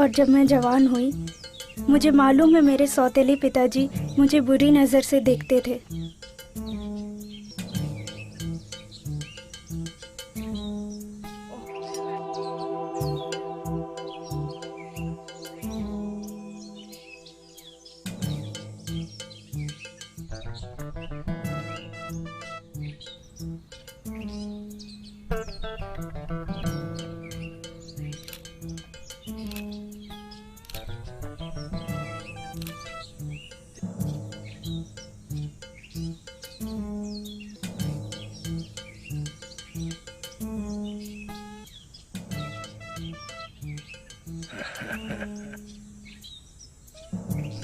और जब मैं जवान हुई, मुझे मालूम है मेरे सौतेले पिताजी मुझे बुरी नज़र से देखते थे।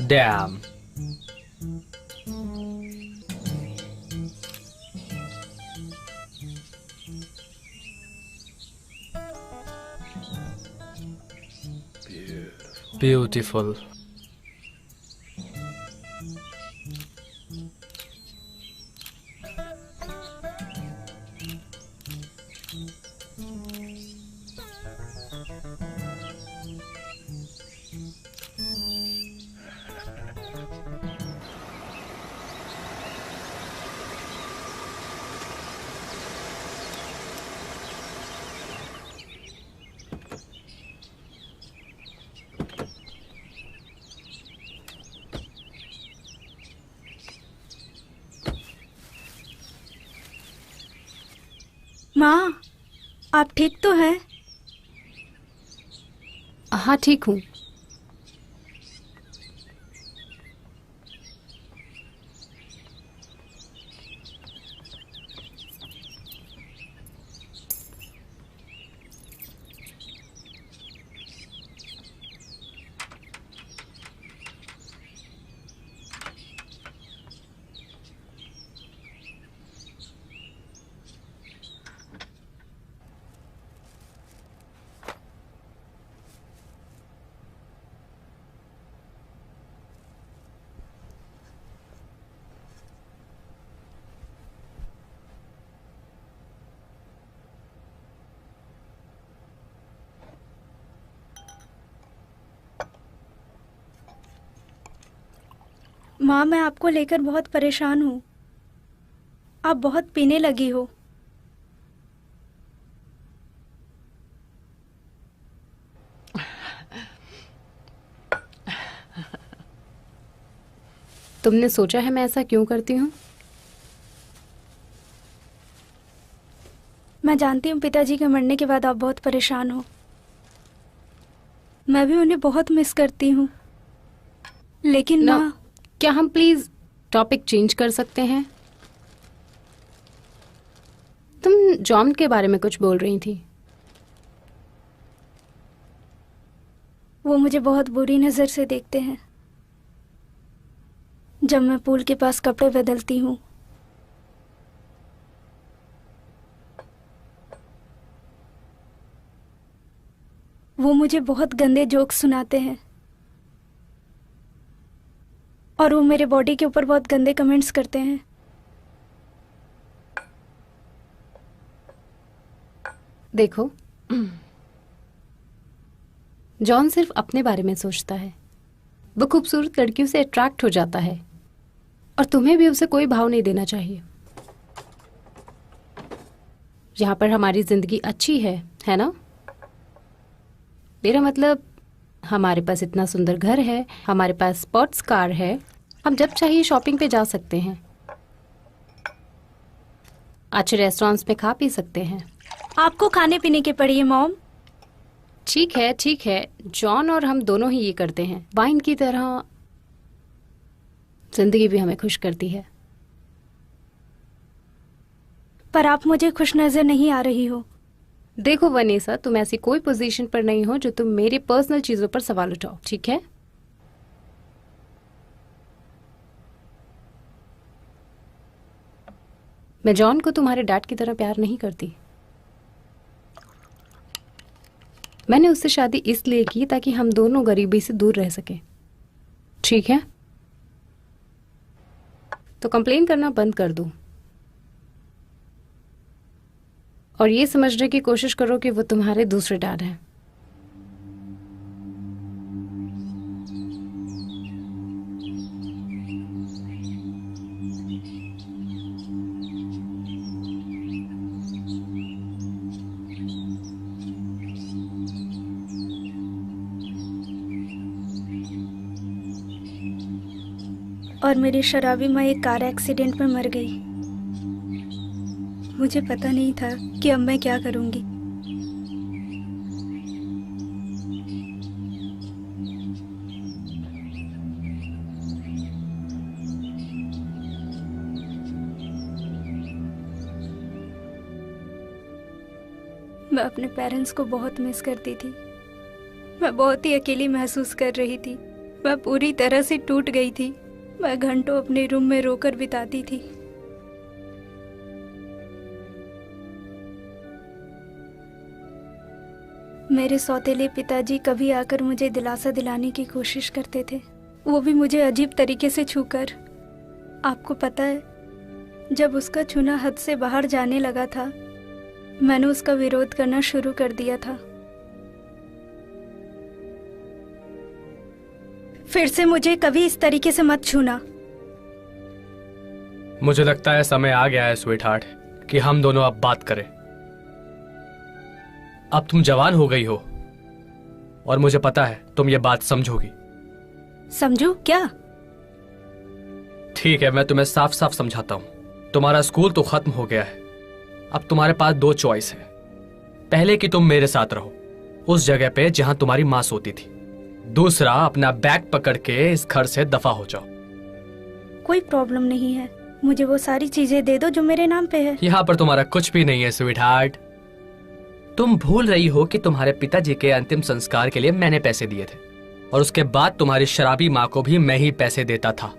Damn. Beautiful. माँ, आप ठीक तो हैं? हाँ, ठीक हूँ। माँ, मैं आपको लेकर बहुत परेशान हूँ। आप बहुत पीने लगी हो। तुमने सोचा है मैं ऐसा क्यों करती हूँ? मैं जानती हूँ पिताजी के मरने के बाद आप बहुत परेशान हो। मैं भी उन्हें बहुत मिस करती हूँ, लेकिन ना, माँ। क्या हम प्लीज टॉपिक चेंज कर सकते हैं? तुम जॉन के बारे में कुछ बोल रही थी। वो मुझे बहुत बुरी नज़र से देखते हैं जब मैं पूल के पास कपड़े बदलती हूँ। वो मुझे बहुत गंदे जोक्स सुनाते हैं और वो मेरे बॉडी के ऊपर बहुत गंदे कमेंट्स करते हैं। देखो, जॉन सिर्फ अपने बारे में सोचता है। वो खूबसूरत लड़कियों से अट्रैक्ट हो जाता है और तुम्हें भी उसे कोई भाव नहीं देना चाहिए। यहाँ पर हमारी जिंदगी अच्छी है ना? मेरा मतलब, हमारे पास इतना सुंदर घर है, हमारे पास स्पोर्ट्स कार है, हम जब चाहिए शॉपिंग पे जा सकते हैं, अच्छे रेस्टोरेंट्स में खा पी सकते हैं। आपको खाने पीने की पड़ी है मॉम। ठीक है, जॉन और हम दोनों ही ये करते हैं। वाइन की तरह जिंदगी भी हमें खुश करती है। पर आप मुझे खुश नजर नहीं आ रही हो। देखो वनीसा, तुम ऐसी कोई पोजीशन पर नहीं हो जो तुम मेरी पर्सनल चीजों पर सवाल उठाओ, ठीक है? मैं जॉन को तुम्हारे डैड की तरह प्यार नहीं करती। मैंने उससे शादी इसलिए की ताकि हम दोनों गरीबी से दूर रह सकें, ठीक है? तो कंप्लेन करना बंद कर दो और ये समझने की कोशिश करो कि वो तुम्हारे दूसरे डैड हैं। और मेरी शराबी माँ एक कार एक्सीडेंट में मर गई। मुझे पता नहीं था कि अब मैं क्या करूँगी। मैं अपने पेरेंट्स को बहुत मिस करती थी। मैं बहुत ही अकेली महसूस कर रही थी। मैं पूरी तरह से टूट गई थी। मैं घंटों अपने रूम में रोकर बिताती थी। मेरे सौतेले पिताजी कभी आकर मुझे दिलासा दिलाने की कोशिश करते थे, वो भी मुझे अजीब तरीके से छूकर। आपको पता है, जब उसका छूना हद से बाहर जाने लगा था, मैंने उसका विरोध करना शुरू कर दिया था। फिर से मुझे कभी इस तरीके से मत छूना। मुझे लगता है समय आ गया है स्वीट हार्ट कि हम दोनों अब बात करें। अब तुम जवान हो गई हो और मुझे पता है तुम ये बात समझोगी। समझू क्या? ठीक है, मैं तुम्हें साफ साफ समझाता हूं। तुम्हारा स्कूल तो खत्म हो गया है। अब तुम्हारे पास दो चॉइस है। पहले कि तुम मेरे साथ रहो उस जगह पे जहां तुम्हारी मां सोती थी। दूसरा, अपना बैग पकड़ के इस घर से दफा हो जाओ। कोई प्रॉब्लम नहीं है, मुझे वो सारी चीजें दे दो जो मेरे नाम पे है। यहाँ पर तुम्हारा कुछ भी नहीं है स्वीट हार्ट। तुम भूल रही हो कि तुम्हारे पिताजी के अंतिम संस्कार के लिए मैंने पैसे दिए थे और उसके बाद तुम्हारी शराबी माँ को भी मैं ही पैसे देता था।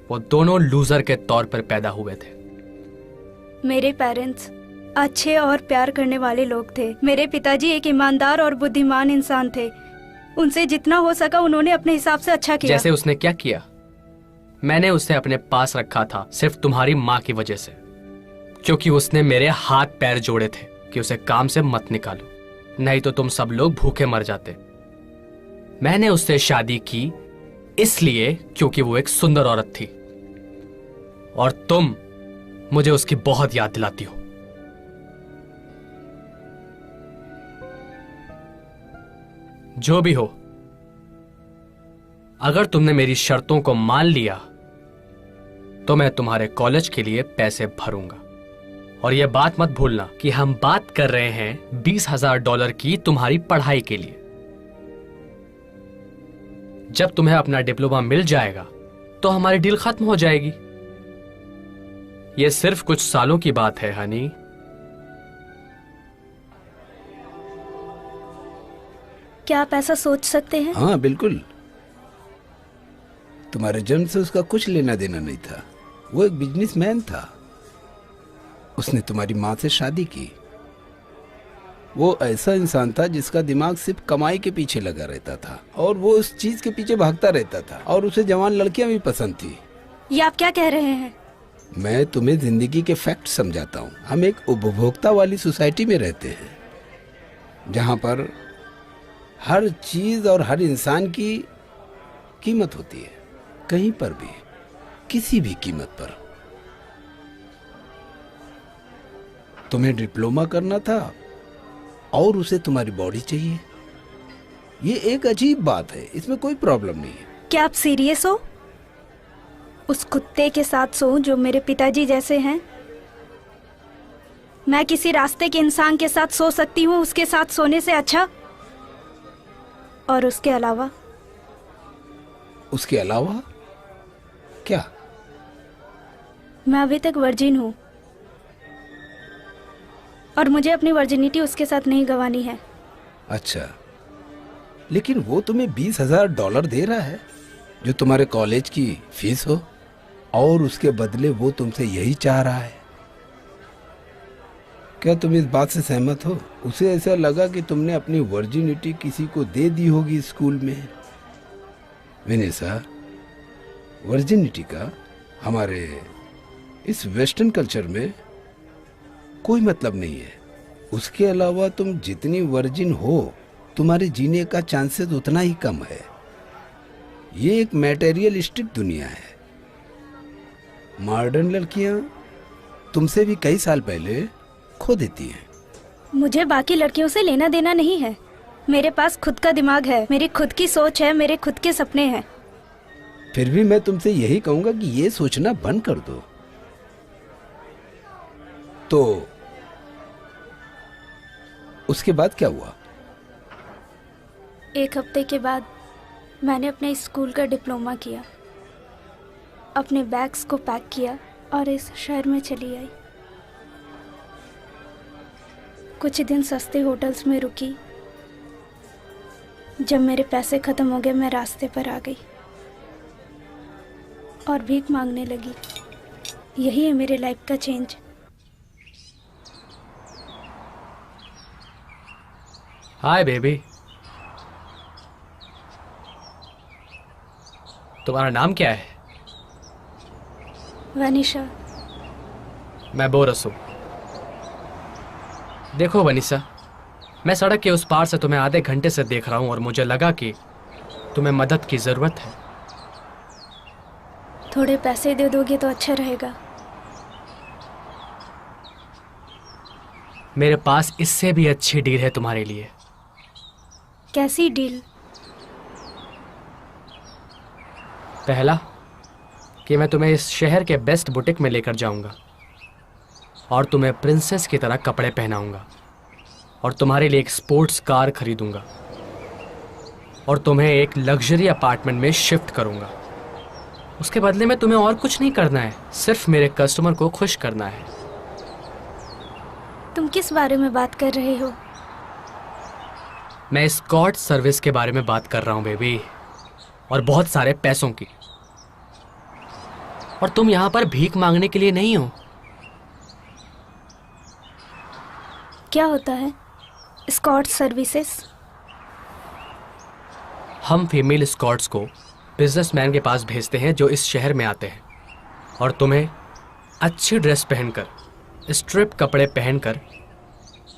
वो दोनों लूजर के तौर पर पैदा हुए थे। मेरे पेरेंट्स अच्छे और प्यार करने वाले लोग थे। मेरे पिताजी एक ईमानदार और बुद्धिमान इंसान थे। उनसे जितना हो सका उन्होंने अपने हिसाब से अच्छा किया। जैसे उसने क्या किया? मैंने उसे अपने पास रखा था सिर्फ तुम्हारी माँ की वजह से, क्योंकि उसने मेरे हाथ पैर जोड़े थे कि उसे काम से मत निकालो, नहीं तो तुम सब लोग भूखे मर जाते। मैंने उससे शादी की इसलिए क्योंकि वो एक सुंदर औरत थी और तुम मुझे उसकी बहुत याद दिलाती हो। जो भी हो, अगर तुमने मेरी शर्तों को मान लिया तो मैं तुम्हारे कॉलेज के लिए पैसे भरूंगा। और यह बात मत भूलना कि हम बात कर रहे हैं $20,000 की तुम्हारी पढ़ाई के लिए। जब तुम्हें अपना डिप्लोमा मिल जाएगा तो हमारी डील खत्म हो जाएगी। यह सिर्फ कुछ सालों की बात है हनी। क्या आप ऐसा सोच सकते हैं? हाँ बिल्कुल। तुम्हारे जन्म से उसका कुछ लेना देना नहीं था। वो एक बिजनेसमैन था। उसने तुम्हारी माँ से शादी की। वो ऐसा इंसान था जिसका दिमाग सिर्फ कमाई के पीछे लगा रहता था और वो उस चीज के पीछे भागता रहता था और उसे जवान लड़कियां भी पसंद थी। ये आप क्या कह रहे हैं? मैं तुम्हें जिंदगी के फैक्ट समझाता हूँ। हम एक उपभोक्ता वाली सोसाइटी में रहते हैं जहाँ पर हर चीज और हर इंसान की कीमत होती है, कहीं पर भी, किसी भी कीमत पर। तुम्हें डिप्लोमा करना था और उसे तुम्हारी बॉडी चाहिए। ये एक अजीब बात है, इसमें कोई प्रॉब्लम नहीं है। क्या आप सीरियस हो? उस कुत्ते के साथ सोऊं जो मेरे पिताजी जैसे हैं? मैं किसी रास्ते के इंसान के साथ सो सकती हूँ उसके साथ सोने से अच्छा। और उसके अलावा क्या? मैं अभी तक वर्जिन हूँ और मुझे अपनी वर्जिनिटी उसके साथ नहीं गंवानी है। अच्छा, लेकिन वो तुम्हें $20,000 दे रहा है जो तुम्हारे कॉलेज की फीस हो और उसके बदले वो तुमसे यही चाह रहा है। क्या तुम इस बात से सहमत हो? उसे ऐसा लगा कि तुमने अपनी वर्जिनिटी किसी को दे दी होगी स्कूल में। विनेसा, वर्जिनिटी का हमारे इस वेस्टर्न कल्चर में कोई मतलब नहीं है। उसके अलावा तुम जितनी वर्जिन हो तुम्हारे जीने का चांसेस उतना ही कम है। ये एक मैटेरियलिस्टिक दुनिया है। मॉडर्न लड़कियां तुमसे भी कई साल पहले खो देती हैं। मुझे बाकी लड़कियों से लेना देना नहीं है। मेरे पास खुद का दिमाग है, मेरी खुद की सोच है, मेरे खुद के सपने हैं। फिर भी मैं तुमसे यही कहूंगा कि ये सोचना बंद कर दो। तो उसके बाद क्या हुआ? 1 हफ्ते के बाद मैंने अपने स्कूल का डिप्लोमा किया, अपने बैग्स को पैक किया और इस शहर में चली आई। कुछ दिन सस्ते होटल्स में रुकी। जब मेरे पैसे ख़त्म हो गए मैं रास्ते पर आ गई और भीख मांगने लगी। यही है मेरे लाइफ का चेंज। हाय बेबी, तुम्हारा नाम क्या है? वनीशा। मैं बोरस हूं। देखो वनीसा, मैं सड़क के उस पार से तुम्हें आधे घंटे से देख रहा हूं और मुझे लगा कि तुम्हें मदद की जरूरत है। थोड़े पैसे दे दोगे तो अच्छा रहेगा। मेरे पास इससे भी अच्छी डील है तुम्हारे लिए। कैसी डील? पहला कि मैं तुम्हें इस शहर के बेस्ट बुटीक में लेकर जाऊंगा और तुम्हें प्रिंसेस की तरह कपड़े पहनाऊंगा और तुम्हारे लिए एक स्पोर्ट्स कार खरीदूंगा और तुम्हें एक लग्जरी अपार्टमेंट में शिफ्ट करूंगा। उसके बदले में तुम्हें और कुछ नहीं करना है, सिर्फ मेरे कस्टमर को खुश करना है। तुम किस बारे में बात कर रहे हो? मैं एस्कॉर्ट सर्विस के बारे में बात कर रहा हूं बेबी, और बहुत सारे पैसों की। और तुम यहां पर भीख मांगने के लिए नहीं हो। क्या होता है एस्कॉर्ट सर्विसेज? हम फीमेल एस्कॉर्ट्स को बिजनेसमैन के पास भेजते हैं जो इस शहर में आते हैं, और तुम्हें अच्छी ड्रेस पहनकर, स्ट्रिप कपड़े पहनकर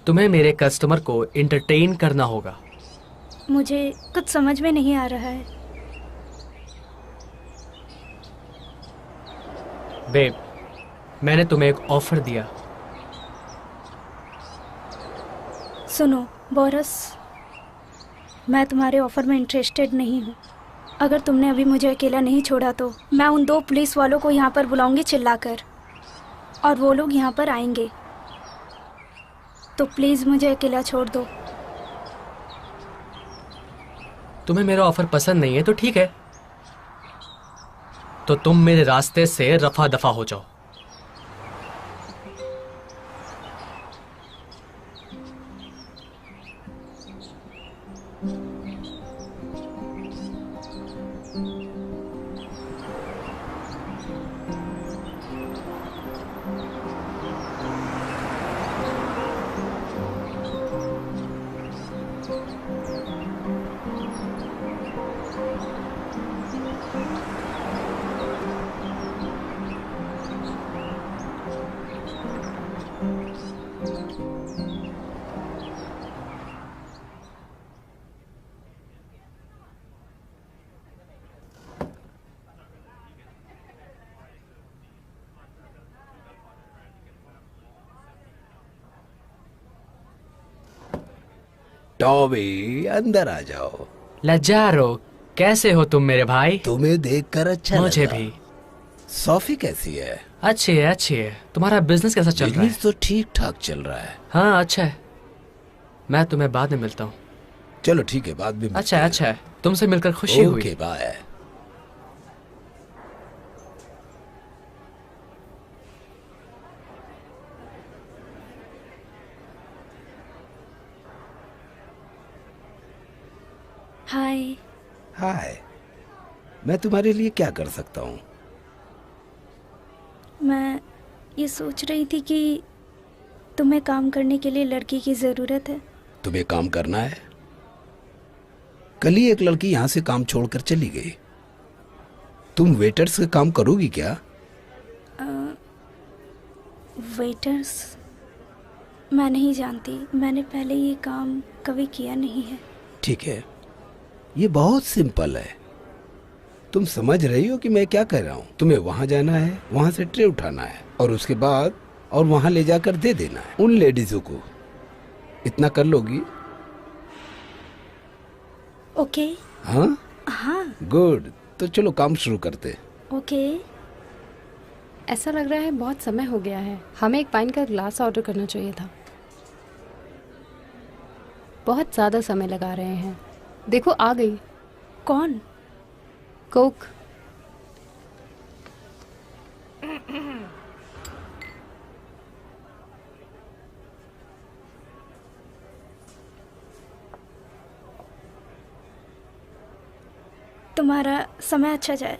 तुम्हें मेरे कस्टमर को एंटरटेन करना होगा। मुझे कुछ समझ में नहीं आ रहा है। बेब, मैंने तुम्हें एक ऑफर दिया। सुनो बोरस, मैं तुम्हारे ऑफर में इंटरेस्टेड नहीं हूँ। अगर तुमने अभी मुझे अकेला नहीं छोड़ा तो मैं उन 2 पुलिस वालों को यहाँ पर बुलाऊंगी चिल्लाकर, और वो लोग यहाँ पर आएंगे। तो प्लीज़ मुझे अकेला छोड़ दो। तुम्हें मेरा ऑफर पसंद नहीं है तो ठीक है, तो तुम मेरे रास्ते से रफा दफा हो जाओ। टॉबी, अंदर आ जाओ। लजारो, कैसे हो तुम मेरे भाई? तुम्हें देखकर अच्छा मुझे लगा। भी। सोफी कैसी है? अच्छी है, अच्छी है। तुम्हारा बिजनेस कैसा चल रहा है? बिजनेस तो ठीक ठाक चल रहा है। हाँ, अच्छा है। मैं तुम्हें बाद में मिलता हूँ। चलो ठीक है, बाद में मिलते अच्छा है, हैं। अच्छा है। तुमसे मिलकर खुशी हुई। Okay, bye. हाय। हाय, मैं तुम्हारे लिए क्या कर सकता हूँ? मैं ये सोच रही थी कि तुम्हें काम करने के लिए लड़की की ज़रूरत है। तुम्हें काम करना है? कल ही एक लड़की यहाँ से काम छोड़कर चली गई। तुम वेटर्स का काम करोगी क्या? वेटर्स? मैं नहीं जानती, मैंने पहले ये काम कभी किया नहीं है। ठीक है, ये बहुत सिंपल है। तुम समझ रही हो कि मैं क्या कह रहा हूँ? तुम्हें वहां जाना है, वहां से ट्रे उठाना है और उसके बाद और वहां ले जाकर दे देना है उन लेडीजों को। इतना कर लोगी? ओके। हाँ, हाँ। गुड। तो चलो काम शुरू करते। ओके। ऐसा लग रहा है बहुत समय हो गया है, हमें एक पाइन का ग्लास ऑर्डर करना चाहिए था। बहुत ज़्यादा समय लगा रहे हैं। देखो आ गई। कौन? कोक। तुम्हारा समय अच्छा जाए।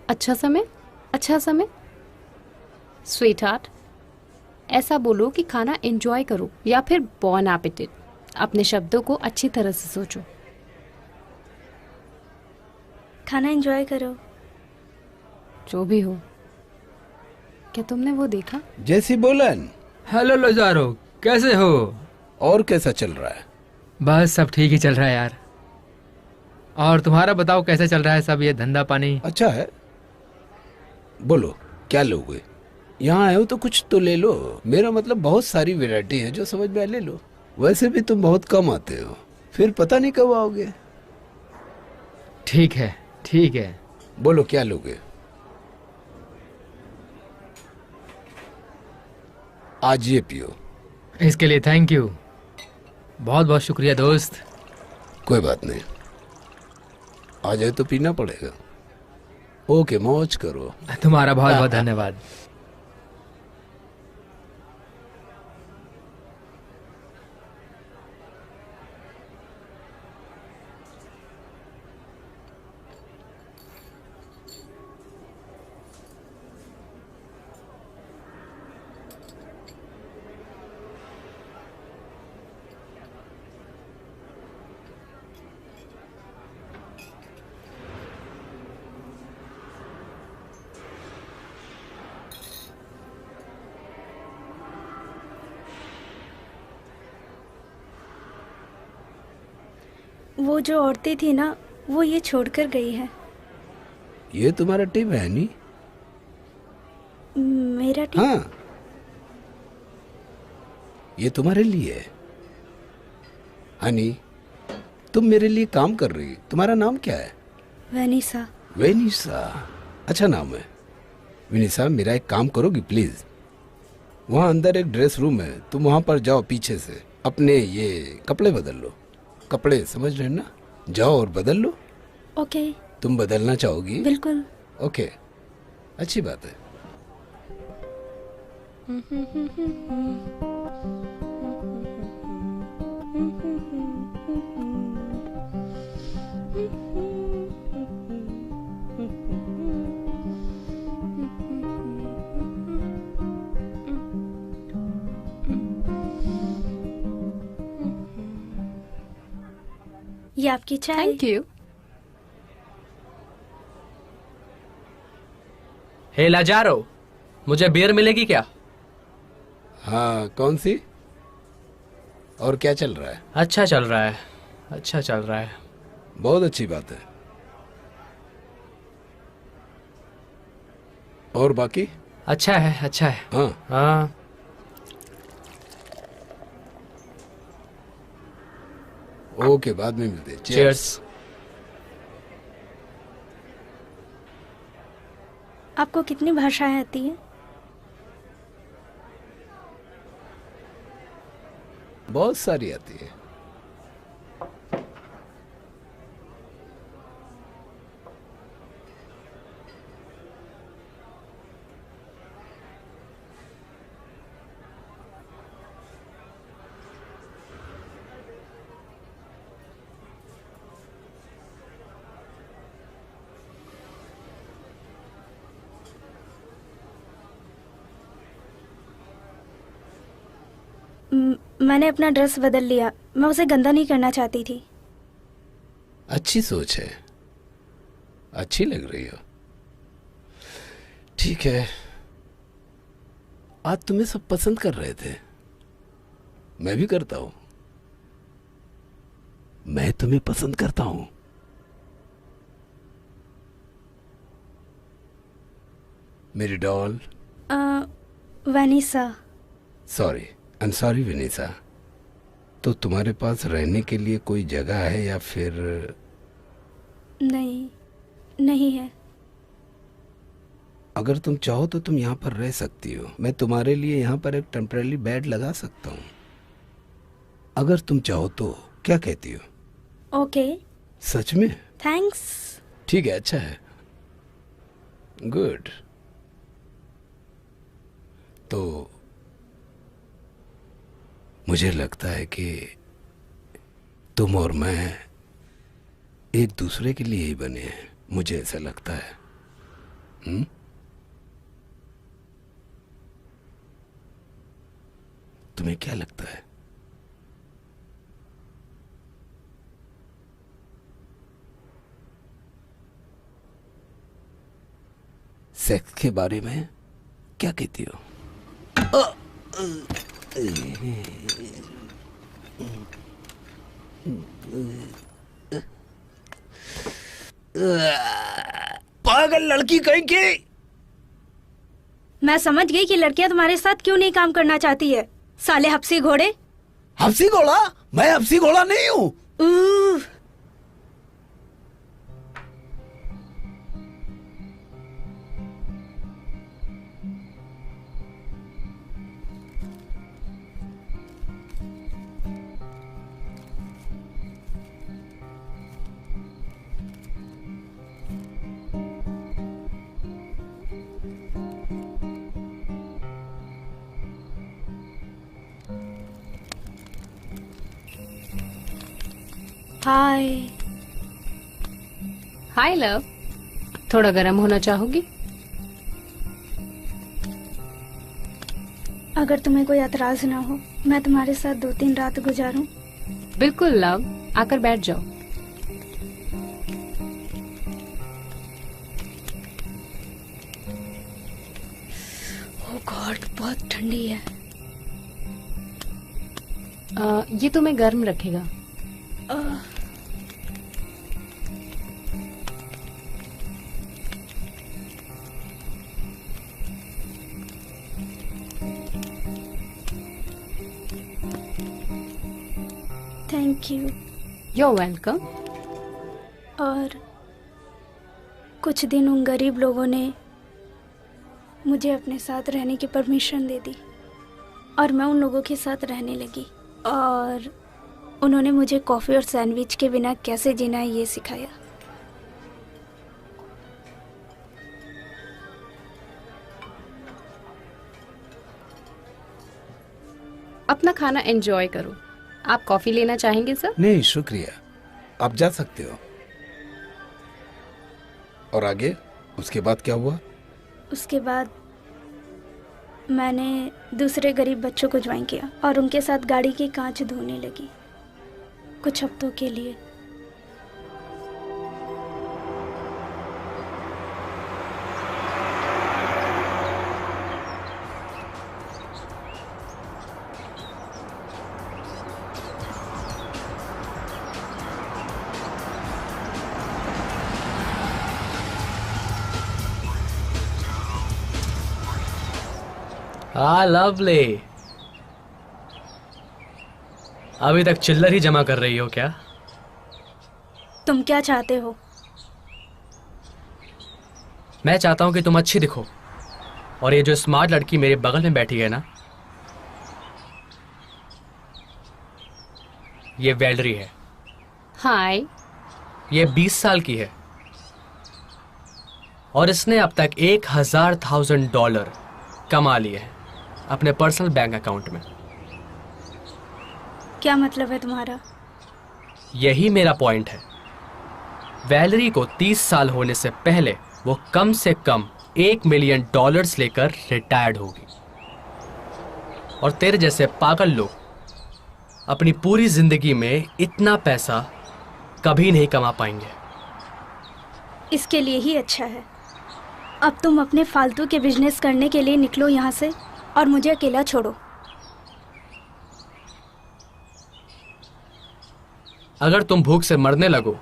अच्छा समय? अच्छा समय? स्वीट हार्ट, ऐसा बोलो कि खाना एंजॉय करो या फिर बॉन एपेटिट। अपने शब्दों को अच्छी तरह से सोचो। खाना एंजॉय करो। जो भी हो। क्या तुमने वो देखा? जैसी बोलन। हेलो लोजारो, कैसे हो? और कैसा चल रहा है? बस सब ठीक ही चल रहा है यार। और तुम्हारा बताओ कैसे चल रहा है सब, ये धंधा पानी? अच्छा है। बोलो क्या लोगे? यहाँ आए हो तो कुछ तो ले लो। मेरा मतलब बहुत सारी वैरायटी है, जो समझ में आए ले लो। वैसे भी तुम बहुत कम आते हो, फिर पता नहीं कब आओगे। ठीक है ठीक है। बोलो क्या लोगे? आज ये पियो। इसके लिए थैंक यू, बहुत बहुत शुक्रिया दोस्त। कोई बात नहीं, आ जाए तो पीना पड़ेगा। ओके, मौज करो। तुम्हारा बहुत बहुत धन्यवाद। वो जो औरतें थी ना, वो ये छोड़कर गई है। ये तुम्हारा टिप है नी? मेरा टिप? हाँ, ये तुम्हारे लिए है। हनी, तुम मेरे लिए काम कर रही। तुम्हारा नाम क्या है? वनीसा। वेनिसा, अच्छा नाम है। वेनिसा, मेरा एक काम करोगी प्लीज? वहाँ अंदर एक ड्रेस रूम है, तुम वहाँ पर जाओ, पीछे से अपने ये कपड़े बदल लो। कपड़े समझ रहे हो ना? जाओ और बदल लो। ओके। तुम बदलना चाहोगी? बिल्कुल। ओके, अच्छी बात है। ये आपकी चाय। Thank you. हे लाजारो, मुझे बियर मिलेगी क्या? हाँ, कौन सी? और क्या चल रहा है? अच्छा चल रहा है, अच्छा चल रहा है। बहुत अच्छी बात है। और बाकी? अच्छा है, अच्छा है। हाँ, हाँ। ओके, बाद में मिलते हैं। चीयर्स। आपको कितनी भाषाएं आती हैं? बहुत सारी आती है। मैंने अपना ड्रेस बदल लिया। मैं उसे गंदा नहीं करना चाहती थी। अच्छी सोच है, अच्छी लग रही हो। ठीक है, आज तुम्हें सब पसंद कर रहे थे, मैं भी करता हूं। मैं तुम्हें पसंद करता हूं। मेरी doll. Vanessa. Sorry, I am sorry Vanessa. तो तुम्हारे पास रहने के लिए कोई जगह है या फिर? नहीं, नहीं है। अगर तुम चाहो तो तुम यहाँ पर रह सकती हो। मैं तुम्हारे लिए यहाँ पर एक टेम्परेरी बेड लगा सकता हूँ, अगर तुम चाहो तो। क्या कहती हो? ओके। सच में? थैंक्स। ठीक है, अच्छा है, गुड। तो मुझे लगता है कि तुम और मैं एक दूसरे के लिए ही बने हैं, मुझे ऐसा लगता है। तुम्हें क्या लगता है? सेक्स के बारे में क्या कहती हो? पागल लड़की कहीं की। मैं समझ गई कि लड़कियां तुम्हारे साथ क्यों नहीं काम करना चाहती है, साले हपसी घोड़े। हपसी घोड़ा? मैं हपसी घोड़ा नहीं हूँ। हाय। हाय लव, थोड़ा गर्म होना चाहोगी? अगर तुम्हें कोई एतराज ना हो, मैं तुम्हारे साथ 2-3 रात गुजारूं? बिल्कुल लव, आकर बैठ जाओ। ओह गॉड, बहुत ठंडी है। ये तुम्हें गर्म रखेगा। Thank you. You're welcome. और कुछ दिन उन गरीब लोगों ने मुझे अपने साथ रहने की परमिशन दे दी और मैं उन लोगों के साथ रहने लगी, और उन्होंने मुझे कॉफ़ी और सैंडविच के बिना कैसे जीना है ये सिखाया। अपना खाना एंजॉय करो। आप कॉफी लेना चाहेंगे सर? नहीं शुक्रिया, आप जा सकते हो। और आगे उसके बाद क्या हुआ? उसके बाद मैंने दूसरे गरीब बच्चों को ज्वाइन किया और उनके साथ गाड़ी के कांच धोने लगी कुछ हफ्तों के लिए। लवली। अभी तक चिल्लर ही जमा कर रही हो क्या? तुम क्या चाहते हो? मैं चाहता हूं कि तुम अच्छी दिखो, और ये जो स्मार्ट लड़की मेरे बगल में बैठी है ना, ये वैलरी है। हाय। ये 20 साल की है और इसने अब तक $1,000 कमा लिए हैं अपने पर्सनल बैंक अकाउंट में। क्या मतलब है तुम्हारा? यही मेरा पॉइंट है। वैलरी को 30 साल होने से पहले वो कम से कम $1 मिलियन लेकर रिटायर्ड होगी, और तेरे जैसे पागल लोग अपनी पूरी जिंदगी में इतना पैसा कभी नहीं कमा पाएंगे। इसके लिए ही अच्छा है, अब तुम अपने फालतू के बिजनेस करने के लिए निकलो यहाँ से और मुझे अकेला छोड़ो। अगर तुम भूख से मरने लगो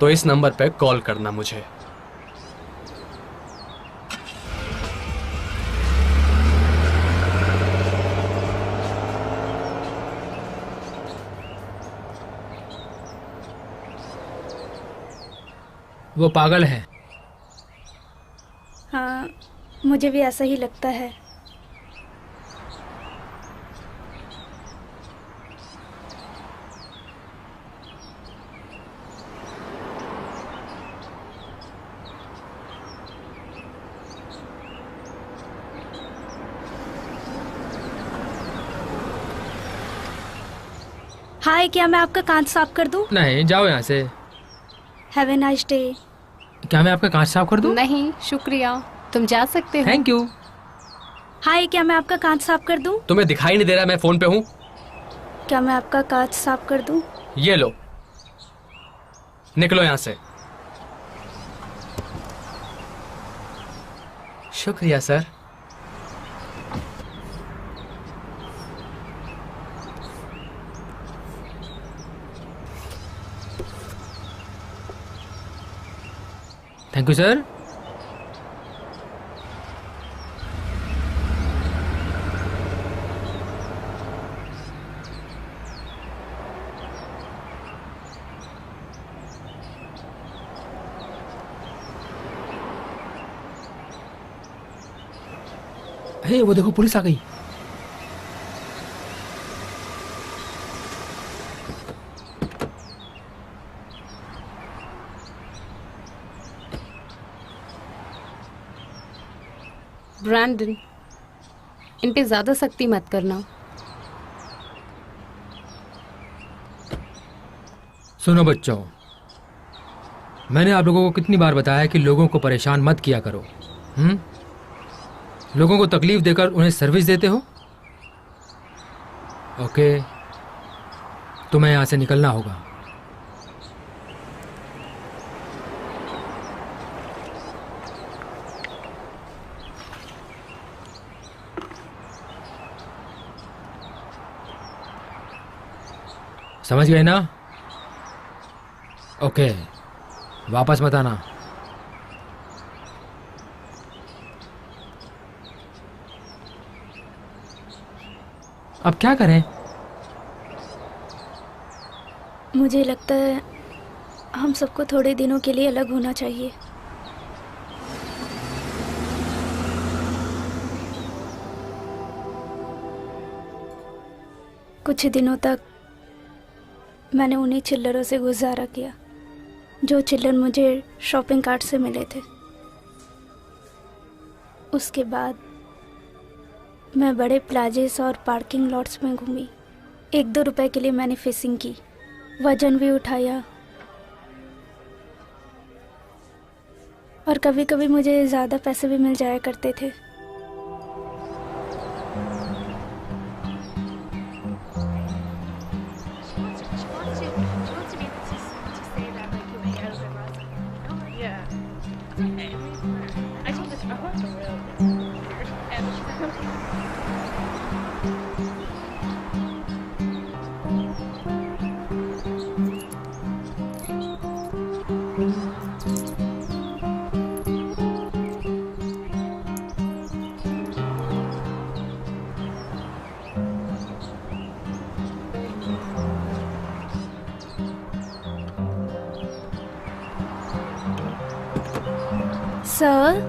तो इस नंबर पे कॉल करना मुझे। वो पागल है। हाँ, मुझे भी ऐसा ही लगता है। हाय, क्या मैं आपका कांच साफ कर दूं? नहीं, जाओ यहाँ से। Have a nice day. क्या मैं आपका कांच साफ कर दूं? नहीं शुक्रिया, तुम जा सकते हो। Thank you. हाय, क्या मैं आपका कांच साफ कर दूं? तुम्हें दिखाई नहीं दे रहा मैं फोन पे हूँ? क्या मैं आपका कांच साफ कर दूं? ये लो, निकलो यहाँ से। शुक्रिया sir. Thank you sir. Hey, वो देखो पुलिस आ गई। ब्रैंडन, इन पे ज्यादा सख्ती मत करना। सुनो बच्चों, मैंने आप लोगों को कितनी बार बताया कि लोगों को परेशान मत किया करो। लोगों को तकलीफ देकर उन्हें सर्विस देते हो। ओके, तुम्हें यहाँ से निकलना होगा। समझ गए ना? ओके, वापस मत आना। अब क्या करें? मुझे लगता है हम सबको थोड़े दिनों के लिए अलग होना चाहिए। कुछ दिनों तक मैंने उन्हीं चिल्लरों से गुजारा किया जो चिल्लर मुझे शॉपिंग कार्ट से मिले थे। उसके बाद मैं बड़े प्लाजेस और पार्किंग लॉट्स में घूमी। 1-2 रुपए के लिए मैंने फिशिंग की, वजन भी उठाया और कभी कभी मुझे ज़्यादा पैसे भी मिल जाया करते थे। सर,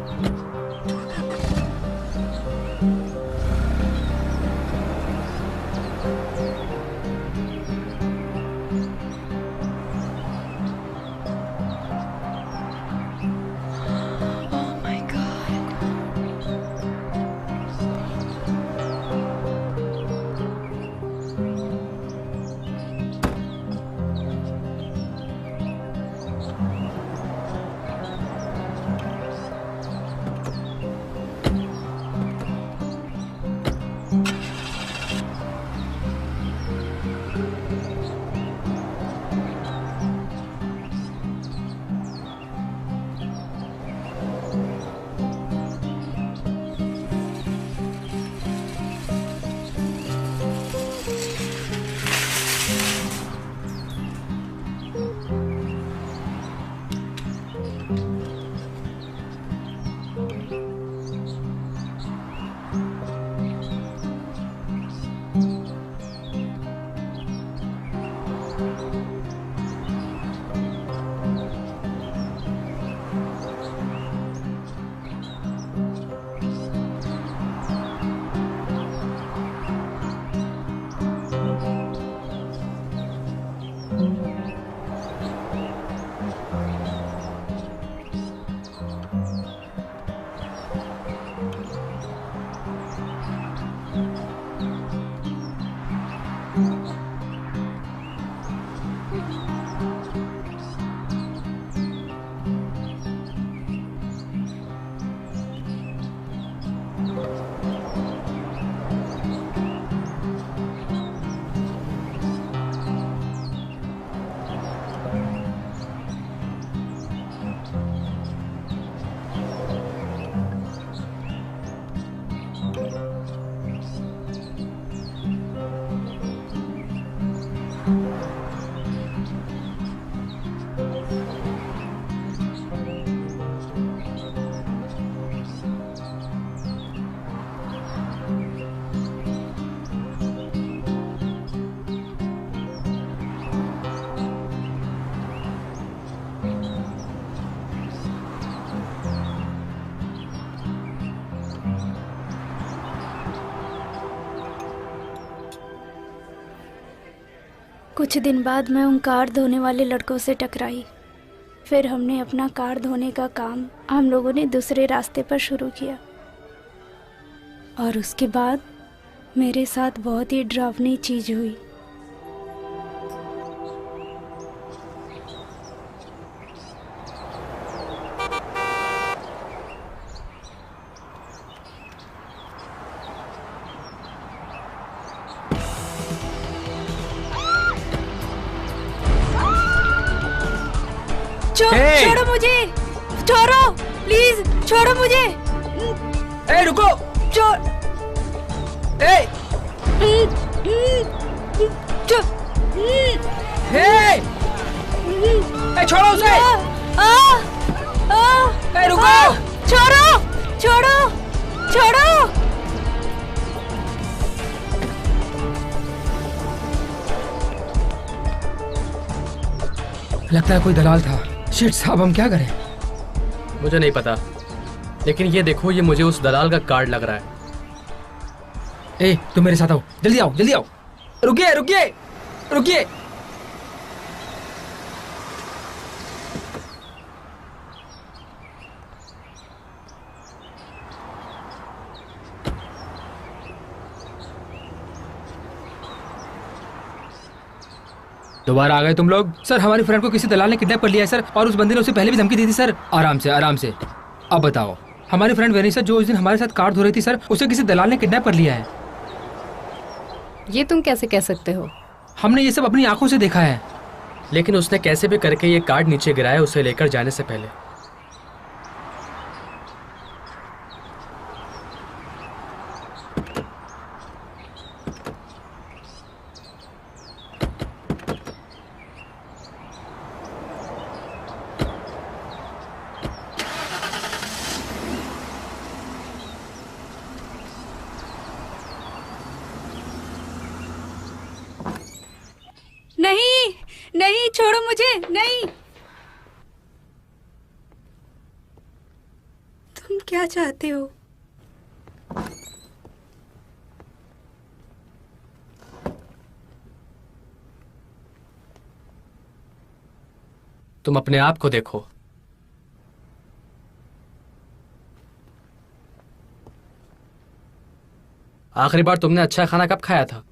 कुछ दिन बाद मैं उन कार धोने वाले लड़कों से टकराई। फिर हमने अपना कार धोने का काम हम लोगों ने दूसरे रास्ते पर शुरू किया और उसके बाद मेरे साथ बहुत ही डरावनी चीज हुई। Hey! छोड़ो मुझे, छोड़ो प्लीज, छोड़ो मुझे। ए रुको, छोड़ ए हे ए छोड़ो उसे, ए रुको, छोड़ो छोड़ो छोड़ो। लगता है कोई दलाल था। शिट साहब, हम क्या करें? मुझे नहीं पता, लेकिन ये देखो, ये मुझे उस दलाल का कार्ड लग रहा है। ए, तुम मेरे साथ आओ, जल्दी आओ, जल्दी आओ। रुकिए रुकिए रुकिए। दोबारा आ गए तुम लोग? सर, हमारी फ्रेंड को किसी दलाल ने किडनैप कर लिया है सर, और उस बंदे ने उसे पहले भी धमकी दी थी सर। आराम से आराम से। अब बताओ, हमारी फ्रेंड वेनिसा जो उस दिन हमारे साथ कार धो रही थी सर, उसे किसी दलाल ने किडनैप कर लिया है। ये तुम कैसे कह सकते हो? हमने ये सब अपनी आंखों से देखा है। लेकिन उसने कैसे भी करके ये कार्ड नीचे गिराया उसे लेकर जाने से पहले। नहीं नहीं, छोड़ो मुझे, नहीं। तुम क्या चाहते हो? तुम अपने आप को देखो। आखिरी बार तुमने अच्छा खाना कब खाया था?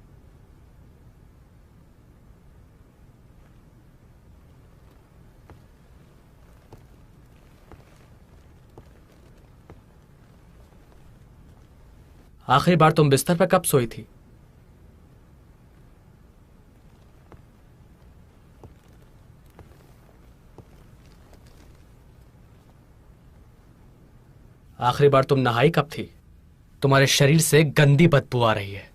आखिरी बार तुम बिस्तर पर कब सोई थी? आखिरी बार तुम नहाई कब थी? तुम्हारे शरीर से गंदी बदबू आ रही है।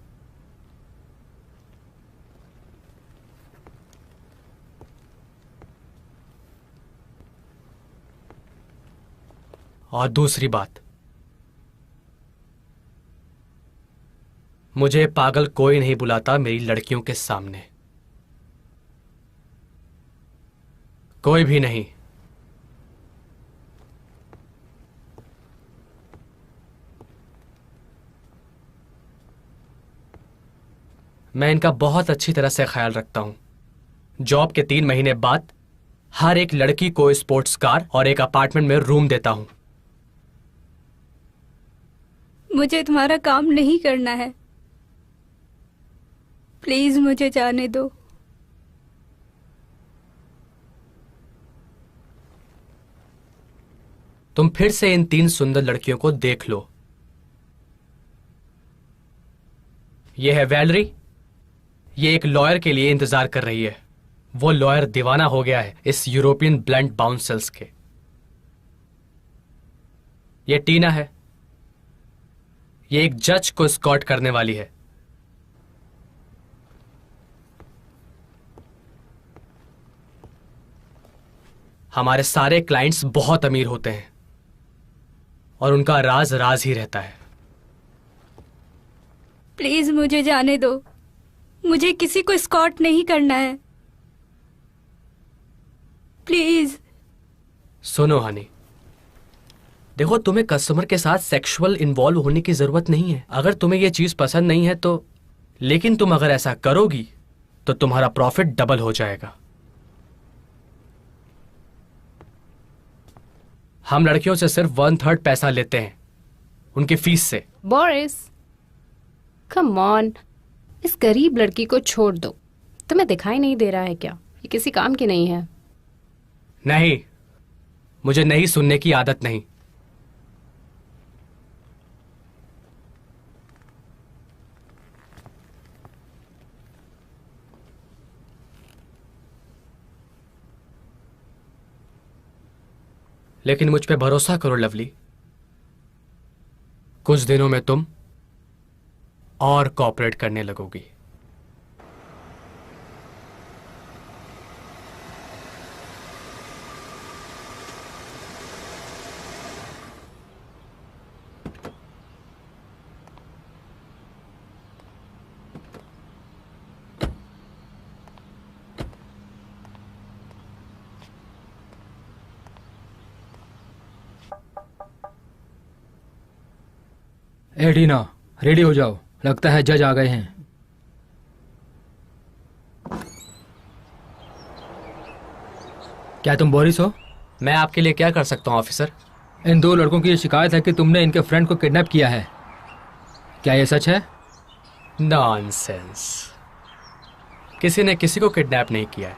और दूसरी बात, मुझे पागल कोई नहीं बुलाता मेरी लड़कियों के सामने, कोई भी नहीं। मैं इनका बहुत अच्छी तरह से ख्याल रखता हूं। जॉब के 3 महीने बाद हर एक लड़की को स्पोर्ट्स कार और एक अपार्टमेंट में रूम देता हूं। मुझे तुम्हारा काम नहीं करना है, प्लीज मुझे जाने दो। तुम फिर से इन 3 सुंदर लड़कियों को देख लो। यह है वैलरी, ये एक लॉयर के लिए इंतजार कर रही है। वो लॉयर दीवाना हो गया है इस यूरोपियन ब्लंट बाउंसर्स के। ये टीना है, ये एक जज को स्कॉट करने वाली है। हमारे सारे क्लाइंट्स बहुत अमीर होते हैं और उनका राज राज ही रहता है। प्लीज मुझे जाने दो, मुझे किसी को स्कॉट नहीं करना है, प्लीज। सुनो हनी, देखो, तुम्हें कस्टमर के साथ सेक्सुअल इन्वॉल्व होने की जरूरत नहीं है। अगर तुम्हें यह चीज पसंद नहीं है तो, लेकिन तुम अगर ऐसा करोगी तो तुम्हारा प्रॉफिट डबल हो जाएगा। हम लड़कियों से सिर्फ 1/3 पैसा लेते हैं उनकी फीस से। बोरिस, कम ऑन, इस गरीब लड़की को छोड़ दो। तुम्हें दिखाई नहीं दे रहा है क्या ये किसी काम की नहीं है? नहीं, मुझे नहीं सुनने की आदत नहीं। लेकिन मुझ पे भरोसा करो लवली, कुछ दिनों में तुम और कॉपरेट करने लगोगी। ए टीना, रेडी हो जाओ, लगता है जज आ गए हैं। क्या तुम बोरिस हो? मैं आपके लिए क्या कर सकता हूं ऑफिसर? इन 2 लड़कों की ये शिकायत है कि तुमने इनके फ्रेंड को किडनैप किया है। क्या ये सच है? नॉनसेंस, किसी ने किसी को किडनैप नहीं किया है।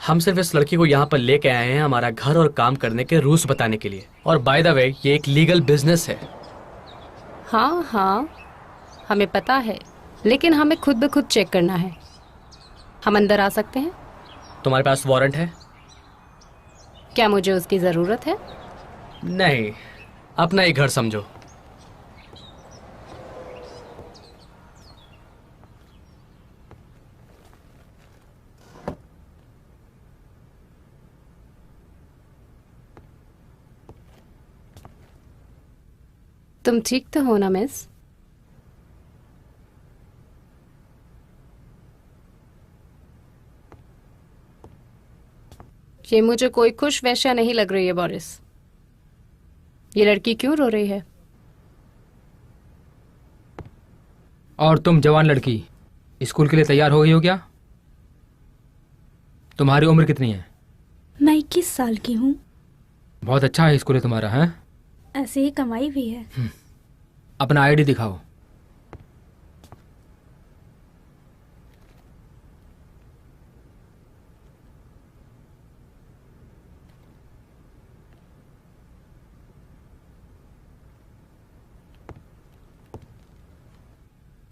हम सिर्फ इस लड़की को यहाँ पर लेके आए हैं हमारा घर और काम करने के रूल्स बताने के लिए। और बाय द वे, ये एक लीगल बिजनेस है। हाँ हाँ, हमें पता है, लेकिन हमें खुद ब खुद चेक करना है। हम अंदर आ सकते हैं? तुम्हारे पास वारंट है? क्या मुझे उसकी ज़रूरत है? नहीं, अपना ही घर समझो। तुम ठीक तो हो ना मिस? ये मुझे कोई खुश वैश्या नहीं लग रही है बोरिस। ये लड़की क्यों रो रही है? और तुम जवान लड़की, स्कूल के लिए तैयार हो गई हो क्या? तुम्हारी उम्र कितनी है? मैं 21 साल की हूँ। बहुत अच्छा है स्कूल है तुम्हारा, है? ऐसे ही कमाई भी है। अपना आईडी दिखाओ।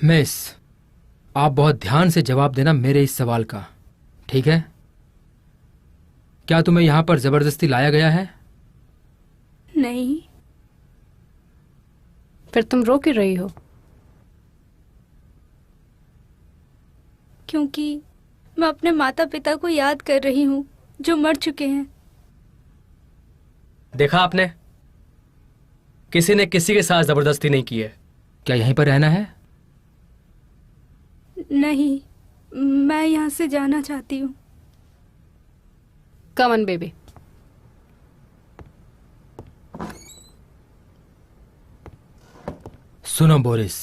मिस, आप बहुत ध्यान से जवाब देना मेरे इस सवाल का, ठीक है? क्या तुम्हें यहां पर जबरदस्ती लाया गया है? नहीं। फिर तुम रो क्यों रही हो? क्योंकि मैं अपने माता पिता को याद कर रही हूँ जो मर चुके हैं। देखा आपने, किसी ने किसी के साथ जबरदस्ती नहीं की है। क्या यहीं पर रहना है? नहीं, मैं यहाँ से जाना चाहती हूँ। Come on baby. सुनो बोरिस,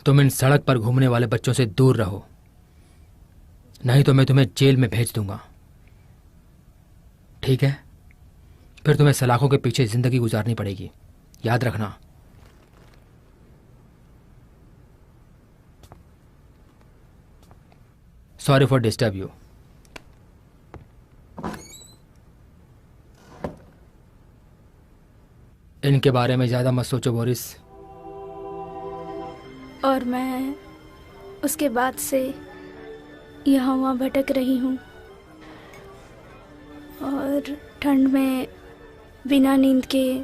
तुम इन सड़क पर घूमने वाले बच्चों से दूर रहो, नहीं तो मैं तुम्हें जेल में भेज दूंगा, ठीक है? फिर तुम्हें सलाखों के पीछे जिंदगी गुजारनी पड़ेगी, याद रखना। Sorry for disturb you. इनके बारे में ज्यादा मत सोचो बोरिस। और मैं उसके बाद से यहाँ वहाँ भटक रही हूँ और ठंड में बिना नींद के,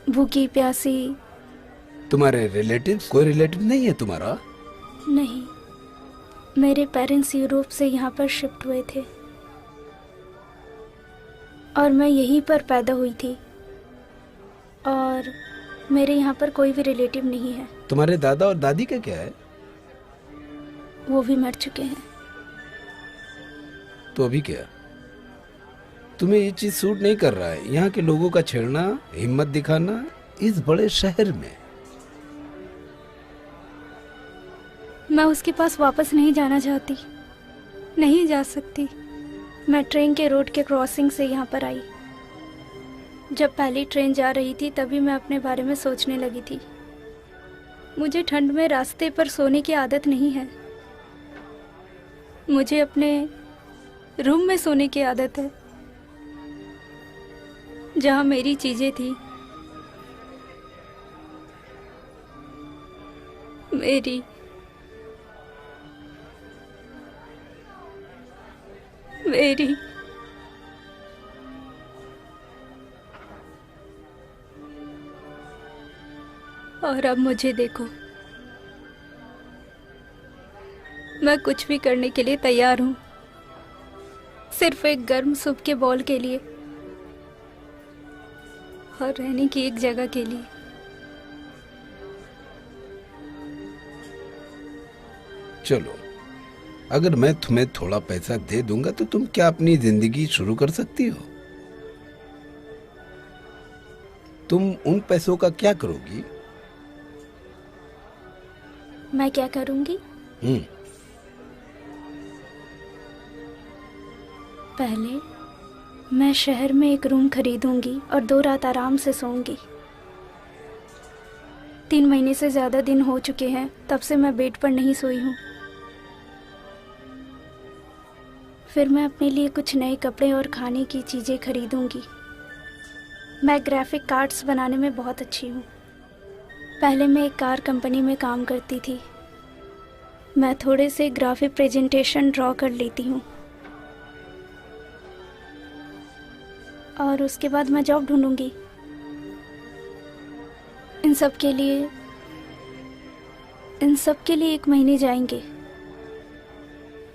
भूखी प्यासी। तुम्हारे रिलेटिव्स, कोई रिलेटिव नहीं है तुम्हारा? नहीं, मेरे पेरेंट्स यूरोप से यहाँ पर शिफ्ट हुए थे और मैं यहीं पर पैदा हुई थी और मेरे यहाँ पर कोई भी रिलेटिव नहीं है। तुम्हारे दादा और दादी का क्या है? वो भी मर चुके हैं। तो अभी क्या? तुम्हें ये चीज सूट नहीं कर रहा है, यहाँ के लोगों का छेड़ना, हिम्मत दिखाना इस बड़े शहर में? मैं उसके पास वापस नहीं जाना चाहती, नहीं जा सकती। मैं ट्रेन के रोड के क्रॉसिंग से यहाँ पर आई। जब पहली ट्रेन जा रही थी तभी मैं अपने बारे में सोचने लगी थी। मुझे ठंड में रास्ते पर सोने की आदत नहीं है। मुझे अपने रूम में सोने की आदत है, जहाँ मेरी चीजें थी। मेरी मेरी और अब मुझे देखो, मैं कुछ भी करने के लिए तैयार हूँ, सिर्फ एक गर्म सूप के बॉल के लिए और रहने की एक जगह के लिए। चलो, अगर मैं तुम्हें थोड़ा पैसा दे दूंगा तो तुम क्या अपनी जिंदगी शुरू कर सकती हो? तुम उन पैसों का क्या करोगी? मैं क्या करूंगी? पहले मैं शहर में एक रूम खरीदूंगी और 2 रात आराम से सोऊंगी। 3 महीने से ज्यादा दिन हो चुके हैं तब से मैं बेड पर नहीं सोई हूँ। फिर मैं अपने लिए कुछ नए कपड़े और खाने की चीजें खरीदूंगी। मैं ग्राफिक कार्ड्स बनाने में बहुत अच्छी हूँ। पहले मैं एक कार कंपनी में काम करती थी। मैं थोड़े से ग्राफिक प्रेजेंटेशन ड्रॉ कर लेती हूँ और उसके बाद मैं जॉब ढूंढूंगी। इन सब के लिए 1 महीने जाएंगे।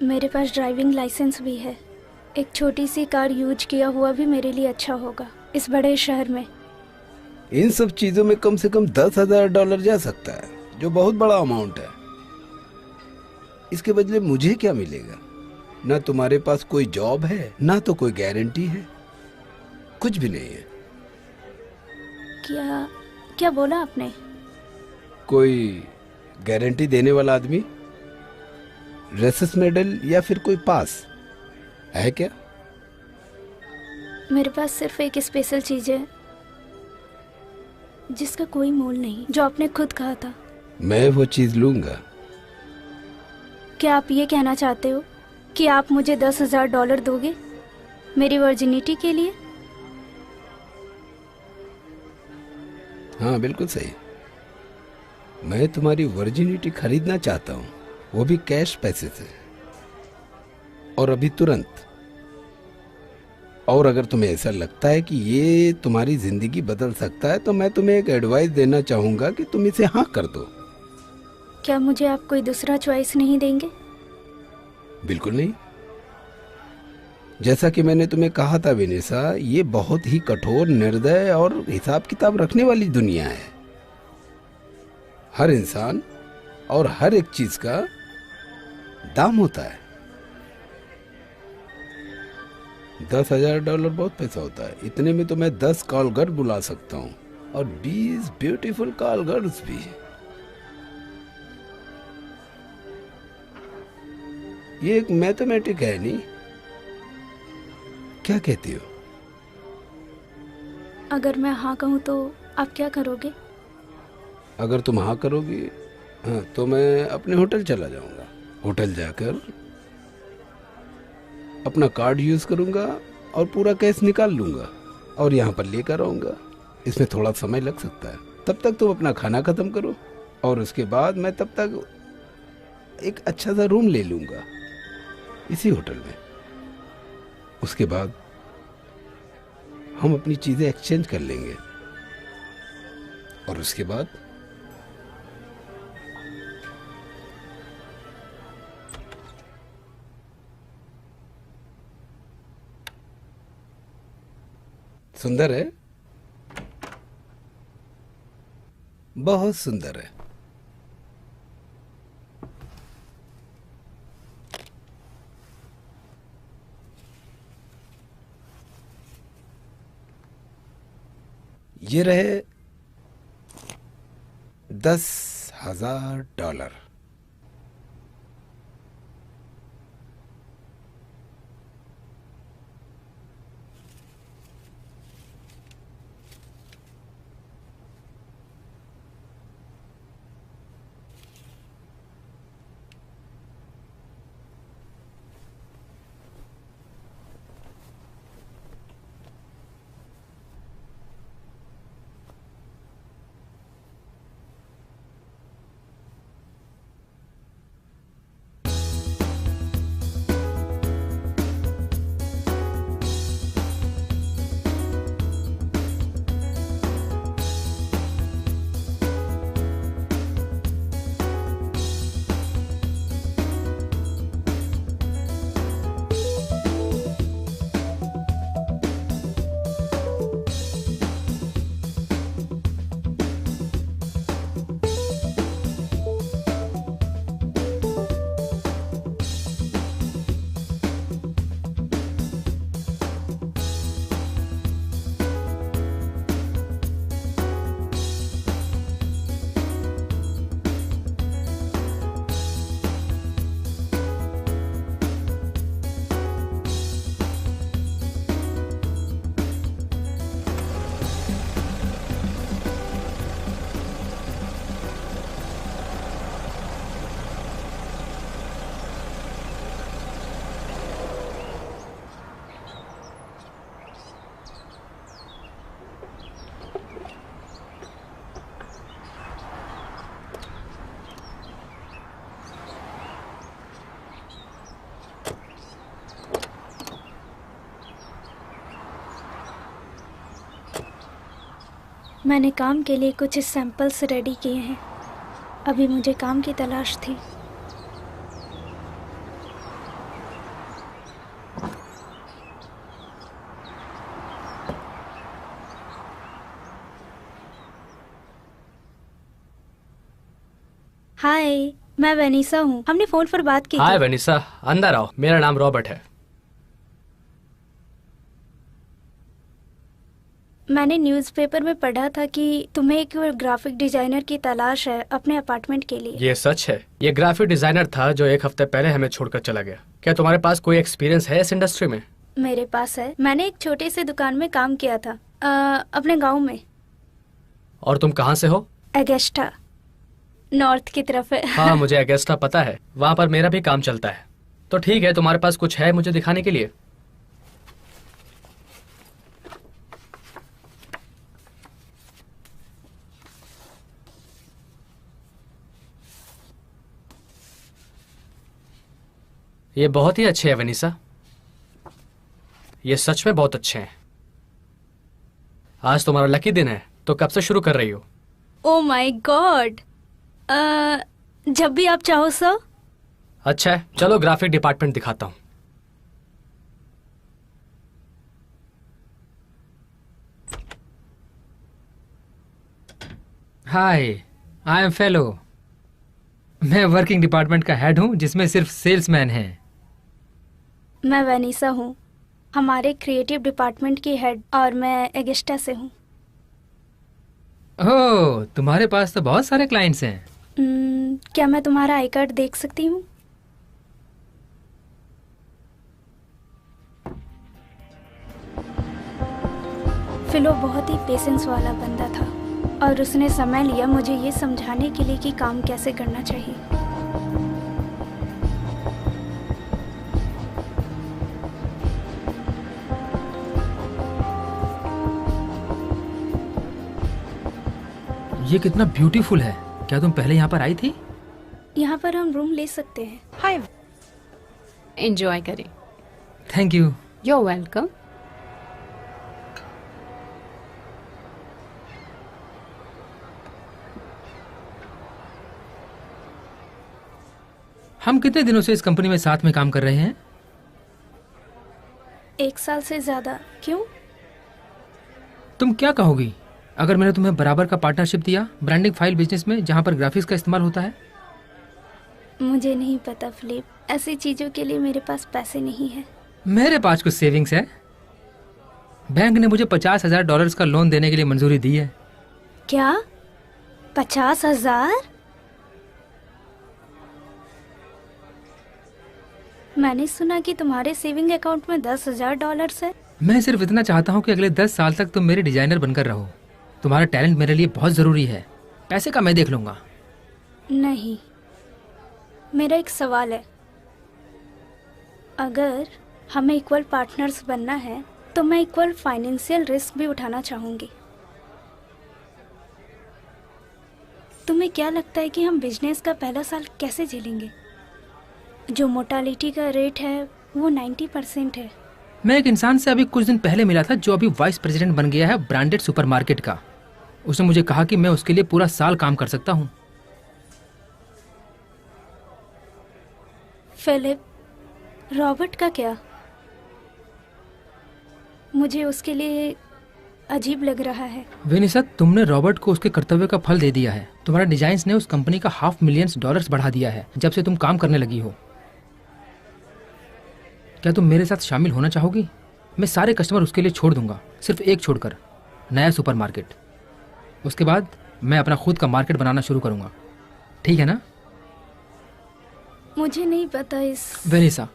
मेरे पास ड्राइविंग लाइसेंस भी है। एक छोटी सी कार यूज किया हुआ भी मेरे लिए अच्छा होगा इस बड़े शहर में। इन सब चीजों में कम से कम $10,000 जा सकता है, जो बहुत बड़ा अमाउंट है। इसके बदले मुझे क्या मिलेगा? ना तुम्हारे पास कोई जॉब है, ना तो कोई गारंटी है, कुछ भी नहीं है। क्या क्या बोला आपने? कोई गारंटी देने वाला आदमी, रेसेस मेडल या फिर कोई पास है क्या? मेरे पास सिर्फ एक स्पेशल चीज है जिसका कोई मोल नहीं, जो आपने खुद कहा था। मैं वो चीज लूंगा। क्या आप ये कहना चाहते हो कि आप मुझे $10,000 दोगे मेरी वर्जिनिटी के लिए? हाँ, बिल्कुल सही। मैं तुम्हारी वर्जिनिटी खरीदना चाहता हूँ, वो भी कैश पैसे से, और अभी तुरंत। और अगर तुम्हें ऐसा लगता है कि ये तुम्हारी जिंदगी बदल सकता है तो मैं तुम्हें एक एडवाइस देना चाहूंगा कि तुम इसे हाँ कर दो। क्या मुझे आप कोई दूसरा चॉइस नहीं देंगे? बिल्कुल नहीं। जैसा कि मैंने तुम्हें कहा था विनेसा, ये बहुत ही कठोर, निर्दय और हिसाब किताब रखने वाली दुनिया है। हर इंसान और हर एक चीज का दाम होता है। $10,000 बहुत पैसा होता है। इतने में तो मैं 10 कॉल गर्ल बुला सकता हूँ, और 20 ब्यूटीफुल कॉल गर्ल्स भी। ये एक मैथमेटिक है, नहीं? क्या कहती हो? अगर मैं हाँ कहूँ तो आप क्या करोगे? अगर तुम हाँ करोगी, हाँ, तो मैं अपने होटल चला जाऊंगा। होटल जाकर अपना कार्ड यूज करूंगा और पूरा कैश निकाल लूंगा और यहाँ पर लेकर आऊंगा। इसमें थोड़ा समय लग सकता है। तब तक तुम अपना खाना खत्म करो और उसके बाद मैं तब तक एक अच्छा सा रूम ले लूंगा इसी होटल में। उसके बाद हम अपनी चीजें एक्सचेंज कर लेंगे और उसके बाद सुंदर है, बहुत सुंदर है। ये रहे $10,000। मैंने काम के लिए कुछ सैंपल्स रेडी किए हैं। अभी मुझे काम की तलाश थी। हाय, मैं वेनिसा हूँ। हमने फोन पर बात की हाय थी। वेनिसा, अंदर आओ। मेरा नाम रॉबर्ट है। मैंने न्यूज़पेपर में पढ़ा था कि तुम्हें एक ग्राफिक डिजाइनर की तलाश है अपने अपार्टमेंट के लिए। ये सच है। ये ग्राफिक डिजाइनर था जो एक हफ्ते पहले हमें छोड़कर चला गया। क्या तुम्हारे पास कोई एक्सपीरियंस है इस इंडस्ट्री में? मेरे पास है। मैंने एक छोटे से दुकान में काम किया था अपने गांव में। और तुम कहाँ से हो? अगेस्टा, नॉर्थ की तरफ है। हाँ, मुझे अगेस्टा पता है। वहाँ पर मेरा भी काम चलता है। तो ठीक है, तुम्हारे पास कुछ है मुझे दिखाने के लिए? ये बहुत ही अच्छे हैं वेनिसा। ये सच में बहुत अच्छे हैं। आज तुम्हारा लकी दिन है, तो कब से शुरू कर रही हो? ओ माय गॉड, जब भी आप चाहो सर। अच्छा है, चलो ग्राफिक डिपार्टमेंट दिखाता हूँ। हाय, आई एम फेलो। मैं वर्किंग डिपार्टमेंट का हेड हूँ जिसमें सिर्फ सेल्समैन हैं। मैं वेनिसा हूँ, हमारे क्रिएटिव डिपार्टमेंट की हेड, और मैं एगेस्टा से हूँ। ओह, तुम्हारे पास तो बहुत सारे क्लाइंट्स हैं। क्या मैं तुम्हारा आई कार्ड देख सकती हूँ? फिलो बहुत ही पेशेंस वाला बंदा था और उसने समय लिया मुझे ये समझाने के लिए कि काम कैसे करना चाहिए। ये कितना ब्यूटीफुल है। क्या तुम पहले यहाँ पर आई थी? यहाँ पर हम रूम ले सकते हैं। हाय, एंजॉय करें। Thank you. You welcome. हम कितने दिनों से इस कंपनी में साथ में काम कर रहे हैं? 1 साल से ज्यादा। क्यों? तुम क्या कहोगी अगर मैंने तुम्हें बराबर का पार्टनरशिप दिया ब्रांडिंग फाइल बिजनेस में जहाँ पर ग्राफिक्स का इस्तेमाल होता है? मुझे नहीं पता फिलिप, ऐसी चीजों के लिए मेरे पास पैसे नहीं है। मेरे पास कुछ सेविंग्स है। बैंक ने मुझे $50,000 का लोन देने के लिए मंजूरी दी है। क्या? 50,000? मैंने सुना कि तुम्हारे सेविंग अकाउंट में $10,000 है। मैं सिर्फ इतना चाहता हूँ कि अगले 10 साल तक तुम मेरे डिजाइनर बनकर रहो। तुम्हारा टैलेंट मेरे लिए बहुत जरूरी है। पैसे का मैं देख लूंगा। नहीं, मेरा एक सवाल है। अगर हमें इक्वल पार्टनर्स बनना है तो मैं इक्वल फाइनेंशियल रिस्क भी उठाना चाहूंगी। तुम्हें क्या लगता है कि हम बिजनेस का पहला साल कैसे झेलेंगे? जो मोर्टालिटी का रेट है वो 90% है। मैं एक इंसान से अभी कुछ दिन पहले मिला था जो अभी वाइस प्रेसिडेंट बन गया है ब्रांडेड सुपरमार्केट का। उसने मुझे कहा कि मैं उसके लिए पूरा साल काम कर सकता हूँ। फिलिप, रॉबर्ट का क्या? मुझे उसके लिए अजीब लग रहा है। वेनिसा, तुमने रॉबर्ट को उसके कर्तव्य का फल दे दिया है। तुम्हारा डिजाइन्स ने उस कंपनी का $500,000 बढ़ा दिया है जब से तुम काम करने लगी हो। क्या तुम मेरे साथ शामिल होना चाहोगी? मैं सारे कस्टमर उसके लिए छोड़ दूंगा, सिर्फ एक छोड़कर, नया सुपरमार्केट। उसके बाद मैं अपना खुद का मार्केट बनाना शुरू करूंगा। ठीक है ना? मुझे नहीं पता इस। वेनिसा,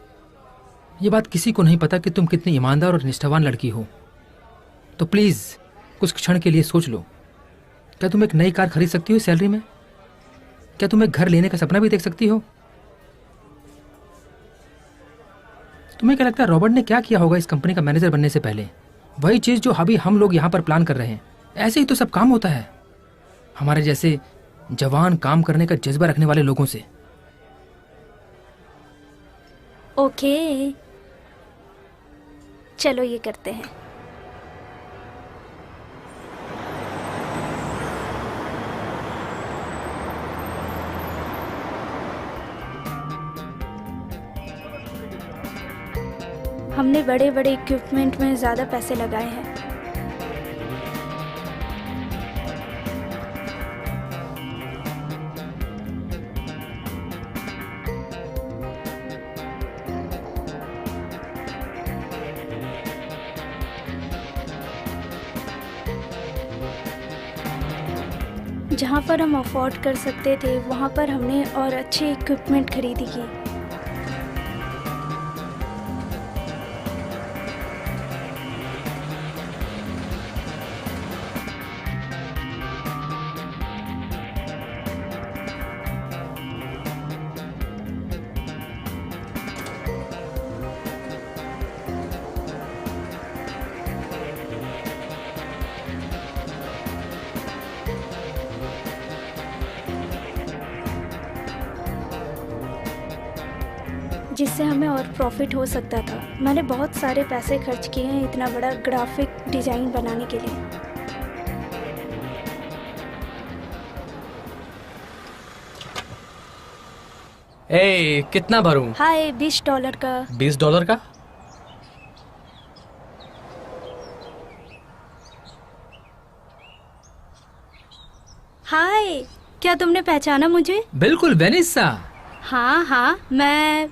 ये बात किसी को नहीं पता कि तुम कितनी ईमानदार और निष्ठावान लड़की हो। तो प्लीज कुछ क्षण के लिए सोच लो। क्या तुम एक नई कार खरीद सकती हो सैलरी में? क्या तुम एक घर लेने का सपना भी देख सकती हो? तुम्हें क्या लगता है रॉबर्ट ने क्या किया होगा इस कंपनी का मैनेजर बनने से पहले? वही चीज जो अभी हम लोग यहाँ पर प्लान कर रहे हैं। ऐसे ही तो सब काम होता है हमारे जैसे जवान काम करने का जज्बा रखने वाले लोगों से। ओके, चलो ये करते हैं। हमने बड़े बड़े इक्विपमेंट में ज़्यादा पैसे लगाए हैं। जहाँ पर हम अफोर्ड कर सकते थे वहाँ पर हमने और अच्छे इक्विपमेंट खरीदी की। जिससे हमें और प्रॉफिट हो सकता था। मैंने बहुत सारे पैसे खर्च किए हैं इतना बड़ा ग्राफिक डिजाइन बनाने के लिए। कितना भरूं? हाय, $20 का। $20 का? हाय, क्या तुमने पहचाना मुझे? बिल्कुल वेनिसा। हाँ हाँ, मैं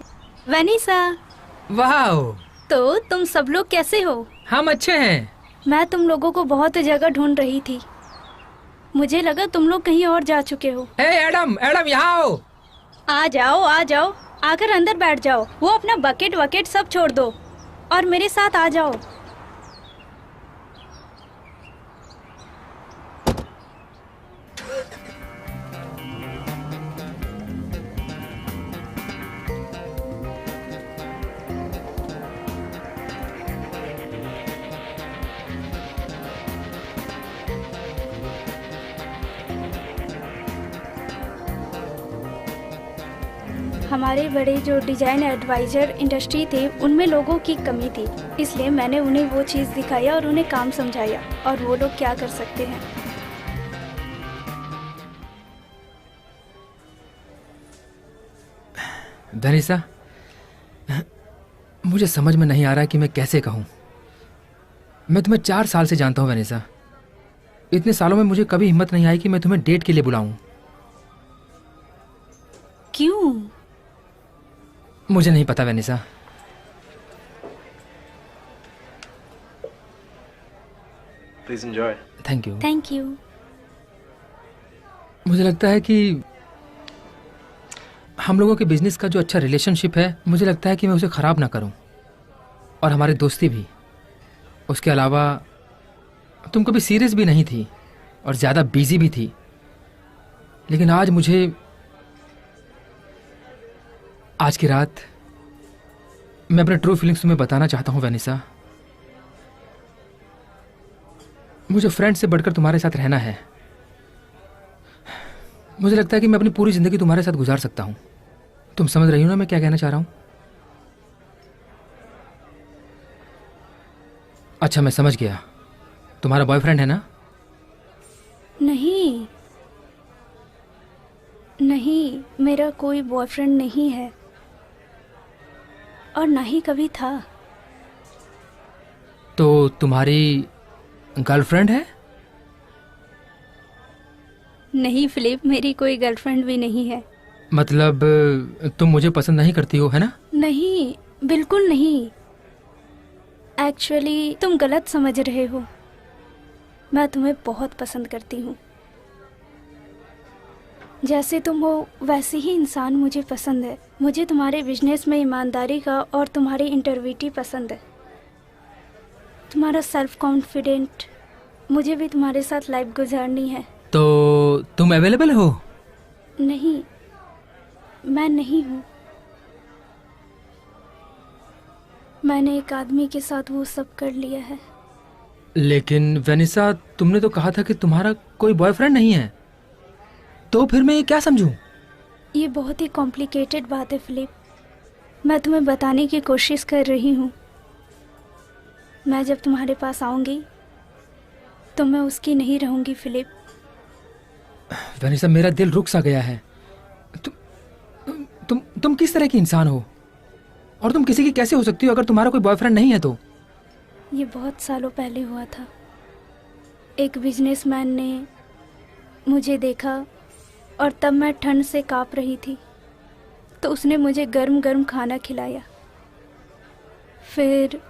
वेनिसा। वाह, तो तुम सब लोग कैसे हो? हम अच्छे हैं। मैं तुम लोगों को बहुत जगह ढूंढ रही थी। मुझे लगा तुम लोग कहीं और जा चुके हो। एडम, एडम यहाँ आओ। आ जाओ आ जाओ, आकर अंदर बैठ जाओ। वो अपना बकेट वकेट सब छोड़ दो और मेरे साथ आ जाओ। हमारे बड़े जो डिजाइन एडवाइजर इंडस्ट्री थे उनमें लोगों की कमी थी, इसलिए मैंने उन्हें वो चीज़ दिखाया और उन्हें काम समझाया और वो लोग क्या कर सकते हैं। वेनिसा, मुझे समझ में नहीं आ रहा कि मैं कैसे कहूँ। मैं तुम्हें 4 साल से जानता हूँ वेनिसा। इतने सालों में मुझे कभी हिम्मत नहीं आई कि मैं तुम्हें डेट के लिए बुलाऊं। क्यों? मुझे नहीं पता Vanessa. Please enjoy. Thank you. Thank you. मुझे लगता है कि हम लोगों के बिजनेस का जो अच्छा रिलेशनशिप है, मुझे लगता है कि मैं उसे ख़राब ना करूं, और हमारी दोस्ती भी। उसके अलावा तुम कभी सीरियस भी नहीं थी और ज़्यादा बिजी भी थी, लेकिन आज की रात मैं अपने ट्रू फीलिंग्स तुम्हें बताना चाहता हूँ वेनिसा। मुझे फ्रेंड से बढ़कर तुम्हारे साथ रहना है। मुझे लगता है कि मैं अपनी पूरी जिंदगी तुम्हारे साथ गुजार सकता हूं। तुम समझ रही हो ना मैं क्या कहना चाह रहा हूं? अच्छा, मैं समझ गया। तुम्हारा बॉयफ्रेंड है ना? नहीं नहीं, मेरा कोई बॉयफ्रेंड नहीं है और ना ही कभी था। तो तुम्हारी गर्लफ्रेंड है? नहीं फिलिप, मेरी कोई गर्लफ्रेंड भी नहीं है। मतलब तुम मुझे पसंद नहीं करती हो, है ना? नहीं, बिल्कुल नहीं। एक्चुअली तुम गलत समझ रहे हो। मैं तुम्हें बहुत पसंद करती हूँ। जैसे तुम हो वैसे ही इंसान मुझे पसंद है। मुझे तुम्हारे बिजनेस में ईमानदारी का और तुम्हारी इंटेग्रिटी पसंद है, तुम्हारा सेल्फ कॉन्फिडेंट। मुझे भी तुम्हारे साथ लाइफ गुजारनी है। तो तुम अवेलेबल हो? नहीं, मैं नहीं हूँ। मैंने एक आदमी के साथ वो सब कर लिया है। लेकिन वेनिसा, तुमने तो कहा था कि तुम्हारा कोई बॉयफ्रेंड नहीं है, तो फिर मैं ये क्या समझूं? ये बहुत ही कॉम्प्लिकेटेड बात है फिलिप। मैं तुम्हें बताने की कोशिश कर रही हूँ। मैं जब तुम्हारे पास आऊंगी तो मैं उसकी नहीं रहूंगी फिलिप। वेनिसा, मेरा दिल रुक सा गया है। तुम किस तरह की इंसान हो? और तुम किसी की कैसे हो सकती हो अगर तुम्हारा कोई बॉयफ्रेंड नहीं है तो? ये बहुत सालों पहले हुआ था। एक बिजनेसमैन ने मुझे देखा और तब मैं ठंड से कांप रही थी, तो उसने मुझे गर्म गर्म खाना खिलाया। फिर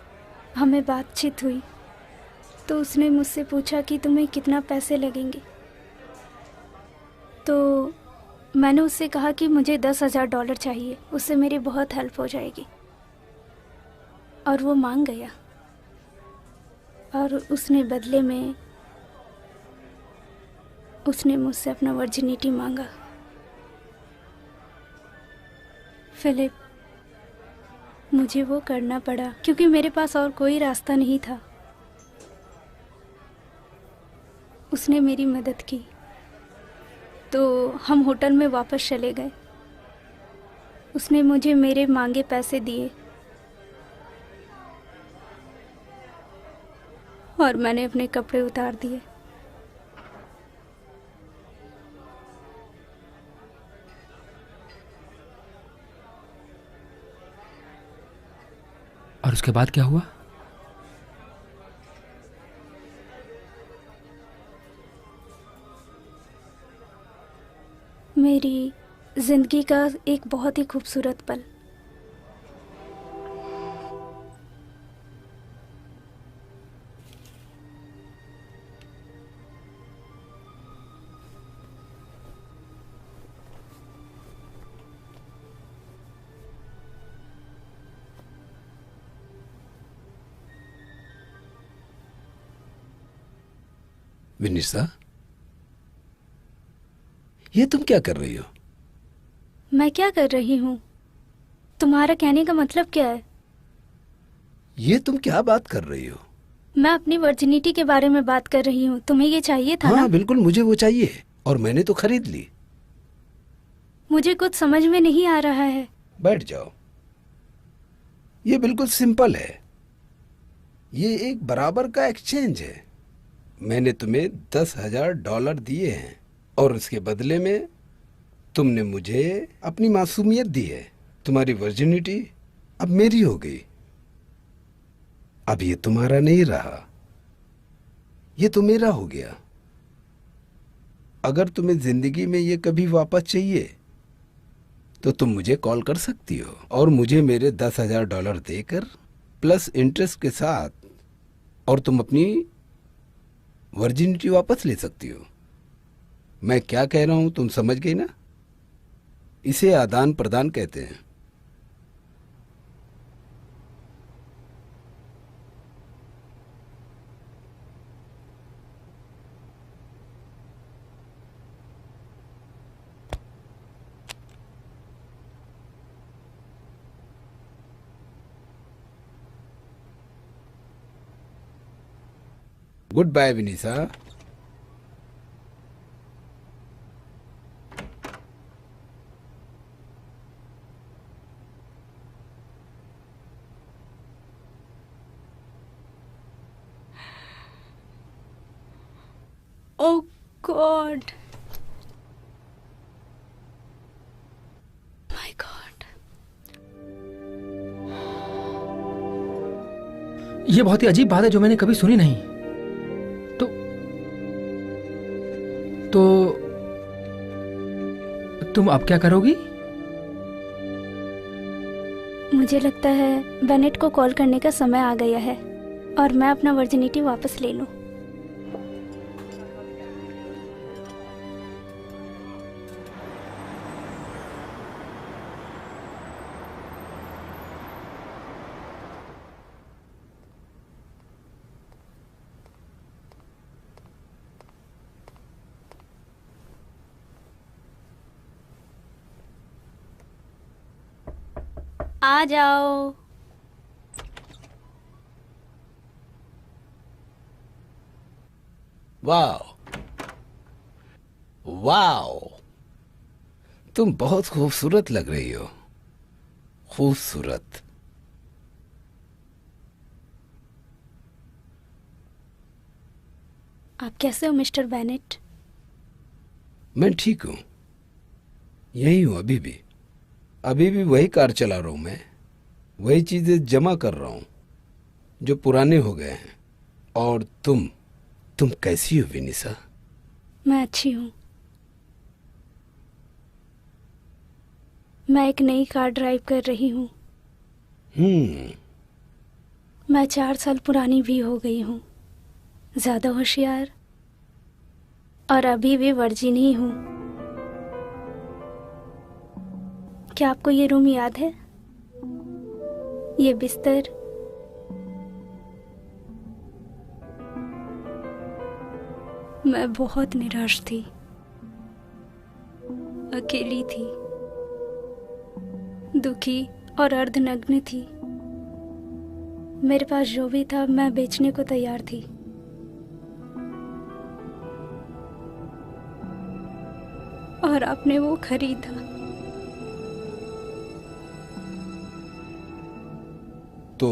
हमें बातचीत हुई तो उसने मुझसे पूछा कि तुम्हें कितना पैसे लगेंगे। तो मैंने उससे कहा कि मुझे $10,000 चाहिए, उससे मेरी बहुत हेल्प हो जाएगी। और वो मान गया और उसने बदले में उसने मुझसे अपना वर्जिनिटी मांगा। फिलिप, मुझे वो करना पड़ा क्योंकि मेरे पास और कोई रास्ता नहीं था। उसने मेरी मदद की तो हम होटल में वापस चले गए। उसने मुझे मेरे मांगे पैसे दिए और मैंने अपने कपड़े उतार दिए। और उसके बाद क्या हुआ? मेरी जिंदगी का एक बहुत ही खूबसूरत पल। विनिसा, ये तुम क्या कर रही हो? मैं क्या कर रही हूँ? तुम्हारा कहने का मतलब क्या है? ये तुम क्या बात कर रही हो? मैं अपनी वर्जिनिटी के बारे में बात कर रही हूँ। तुम्हें ये चाहिए था हाँ ना? बिल्कुल, मुझे वो चाहिए और मैंने तो खरीद ली। मुझे कुछ समझ में नहीं आ रहा है। बैठ जाओ। ये बिल्कुल सिंपल है। ये एक बराबर का एक्सचेंज है। मैंने तुम्हें $10,000 दिए हैं और उसके बदले में तुमने मुझे अपनी मासूमियत दी है। तुम्हारी वर्जिनिटी अब मेरी हो गई। अब ये तुम्हारा नहीं रहा, ये तो मेरा हो गया। अगर तुम्हें जिंदगी में ये कभी वापस चाहिए तो तुम मुझे कॉल कर सकती हो और मुझे मेरे $10,000 देकर प्लस इंटरेस्ट के साथ, और तुम अपनी वर्जिनिटी वापस ले सकती हो। मैं क्या कह रहा हूं तुम समझ गई ना? इसे आदान प्रदान कहते हैं। Goodbye Vanessa. Oh God, my God. ये बहुत ही अजीब बात है जो मैंने कभी सुनी नहीं। तो तुम अब क्या करोगी? मुझे लगता है बेनेट को कॉल करने का समय आ गया है और मैं अपना वर्जिनिटी वापस ले लूं। आ जाओ। वाओ वाओ, तुम बहुत खूबसूरत लग रही हो। खूबसूरत। आप कैसे हो मिस्टर बेनेट? मैं ठीक हूं, यही हूं अभी भी वही कार चला रहा हूं मैं, वही चीजें जमा कर रहा हूँ जो पुराने हो गए हैं। और तुम कैसी हो विनीसा? मैं अच्छी हूँ। मैं एक नई कार ड्राइव कर रही हूँ। मैं 4 साल पुरानी भी हो गई हूँ, ज्यादा होशियार, और अभी भी वर्जिन ही हूँ। क्या आपको ये रूम याद है? ये बिस्तर, मैं बहुत निराश थी, अकेली थी, दुखी और अर्धनग्न थी। मेरे पास जो भी था मैं बेचने को तैयार थी। और आपने वो खरीदा। तो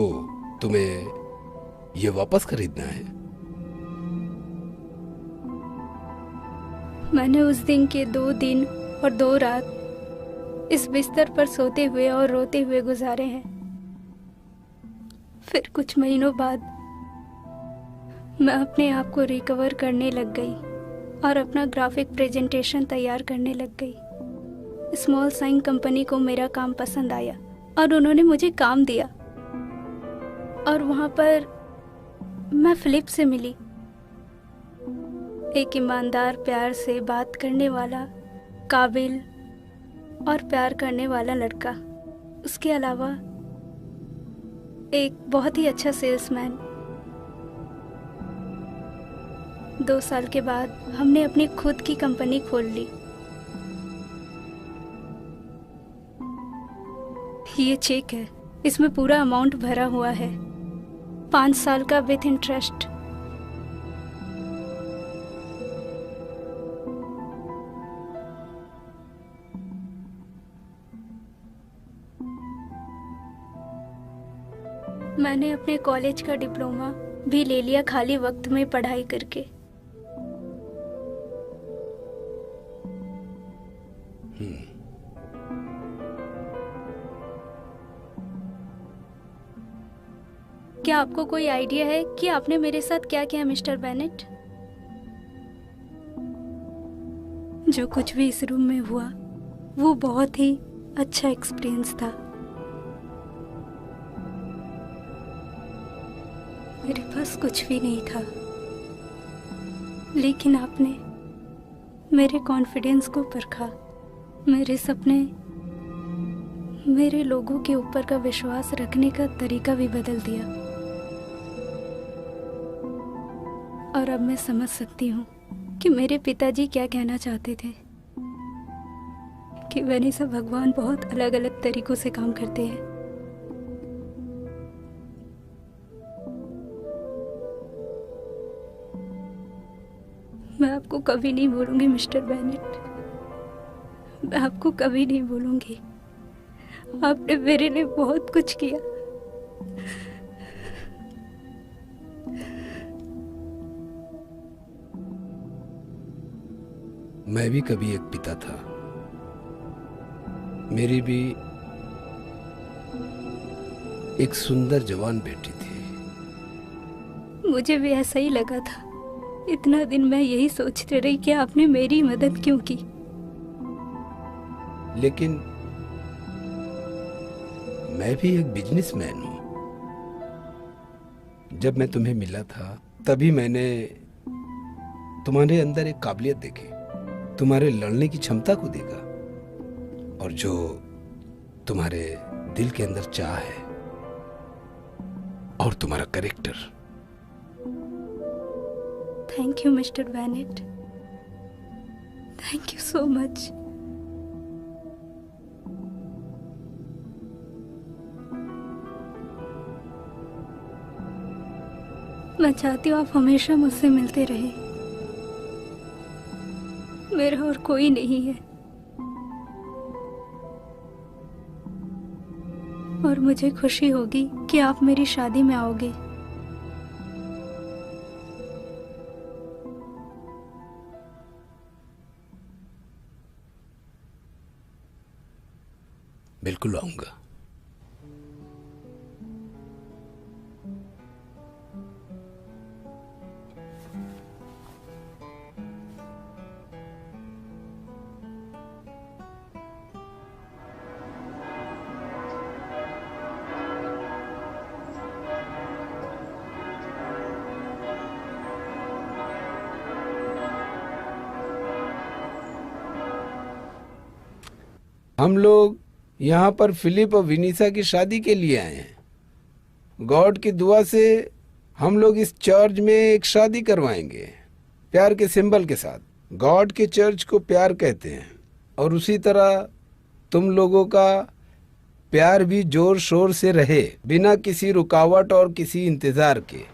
तुम्हें ये वापस खरीदना है? मैंने उस दिन के 2 दिन और 2 रात इस बिस्तर पर सोते हुए और रोते हुए गुजारे हैं। फिर कुछ महीनों बाद मैं अपने आप को रिकवर करने लग गई और अपना ग्राफिक प्रेजेंटेशन तैयार करने लग गई। स्मॉल साइन कंपनी को मेरा काम पसंद आया और उन्होंने मुझे काम दिया। और वहां पर मैं फिलिप से मिली, एक ईमानदार, प्यार से बात करने वाला, काबिल और प्यार करने वाला लड़का। उसके अलावा एक बहुत ही अच्छा सेल्समैन। 2 साल के बाद हमने अपनी खुद की कंपनी खोल ली। ये चेक है, इसमें पूरा अमाउंट भरा हुआ है, 5 साल का विथ इंटरेस्ट। मैंने अपने कॉलेज का डिप्लोमा भी ले लिया खाली वक्त में पढ़ाई करके। क्या आपको कोई आइडिया है कि आपने मेरे साथ क्या किया मिस्टर बेनेट? जो कुछ भी इस रूम में हुआ वो बहुत ही अच्छा एक्सपीरियंस था। मेरे पास कुछ भी नहीं था, लेकिन आपने मेरे कॉन्फिडेंस को परखा, मेरे सपने, मेरे लोगों के ऊपर का विश्वास रखने का तरीका भी बदल दिया। और अब मैं समझ सकती हूँ कि मेरे पिताजी क्या कहना चाहते थे, कि वनीसा भगवान बहुत अलग अलग तरीकों से काम करते हैं। मैं आपको कभी नहीं भूलूंगी मिस्टर बेनेट, मैं आपको कभी नहीं भूलूंगी। आपने मेरे लिए बहुत कुछ किया। मैं भी कभी एक पिता था, मेरी भी एक सुंदर जवान बेटी थी। मुझे भी ऐसा ही लगा था। इतना दिन मैं यही सोचती रही कि आपने मेरी मदद क्यों की। लेकिन मैं भी एक बिजनेसमैन हूं। जब मैं तुम्हें मिला था तभी मैंने तुम्हारे अंदर एक काबिलियत देखी, तुम्हारे लड़ने की क्षमता को देखा, और जो तुम्हारे दिल के अंदर चाह है, और तुम्हारा character. Thank you mister Bennett, thank you so much. मैं चाहती हूँ आप हमेशा मुझसे मिलते रहे। मेरा और कोई नहीं है, और मुझे खुशी होगी कि आप मेरी शादी में आओगे। बिल्कुल आऊंगा। हम लोग यहाँ पर फिलिप और विनीसा की शादी के लिए आए हैं। गॉड की दुआ से हम लोग इस चर्च में एक शादी करवाएंगे, प्यार के सिंबल के साथ। गॉड के चर्च को प्यार कहते हैं, और उसी तरह तुम लोगों का प्यार भी जोर शोर से रहे, बिना किसी रुकावट और किसी इंतजार के।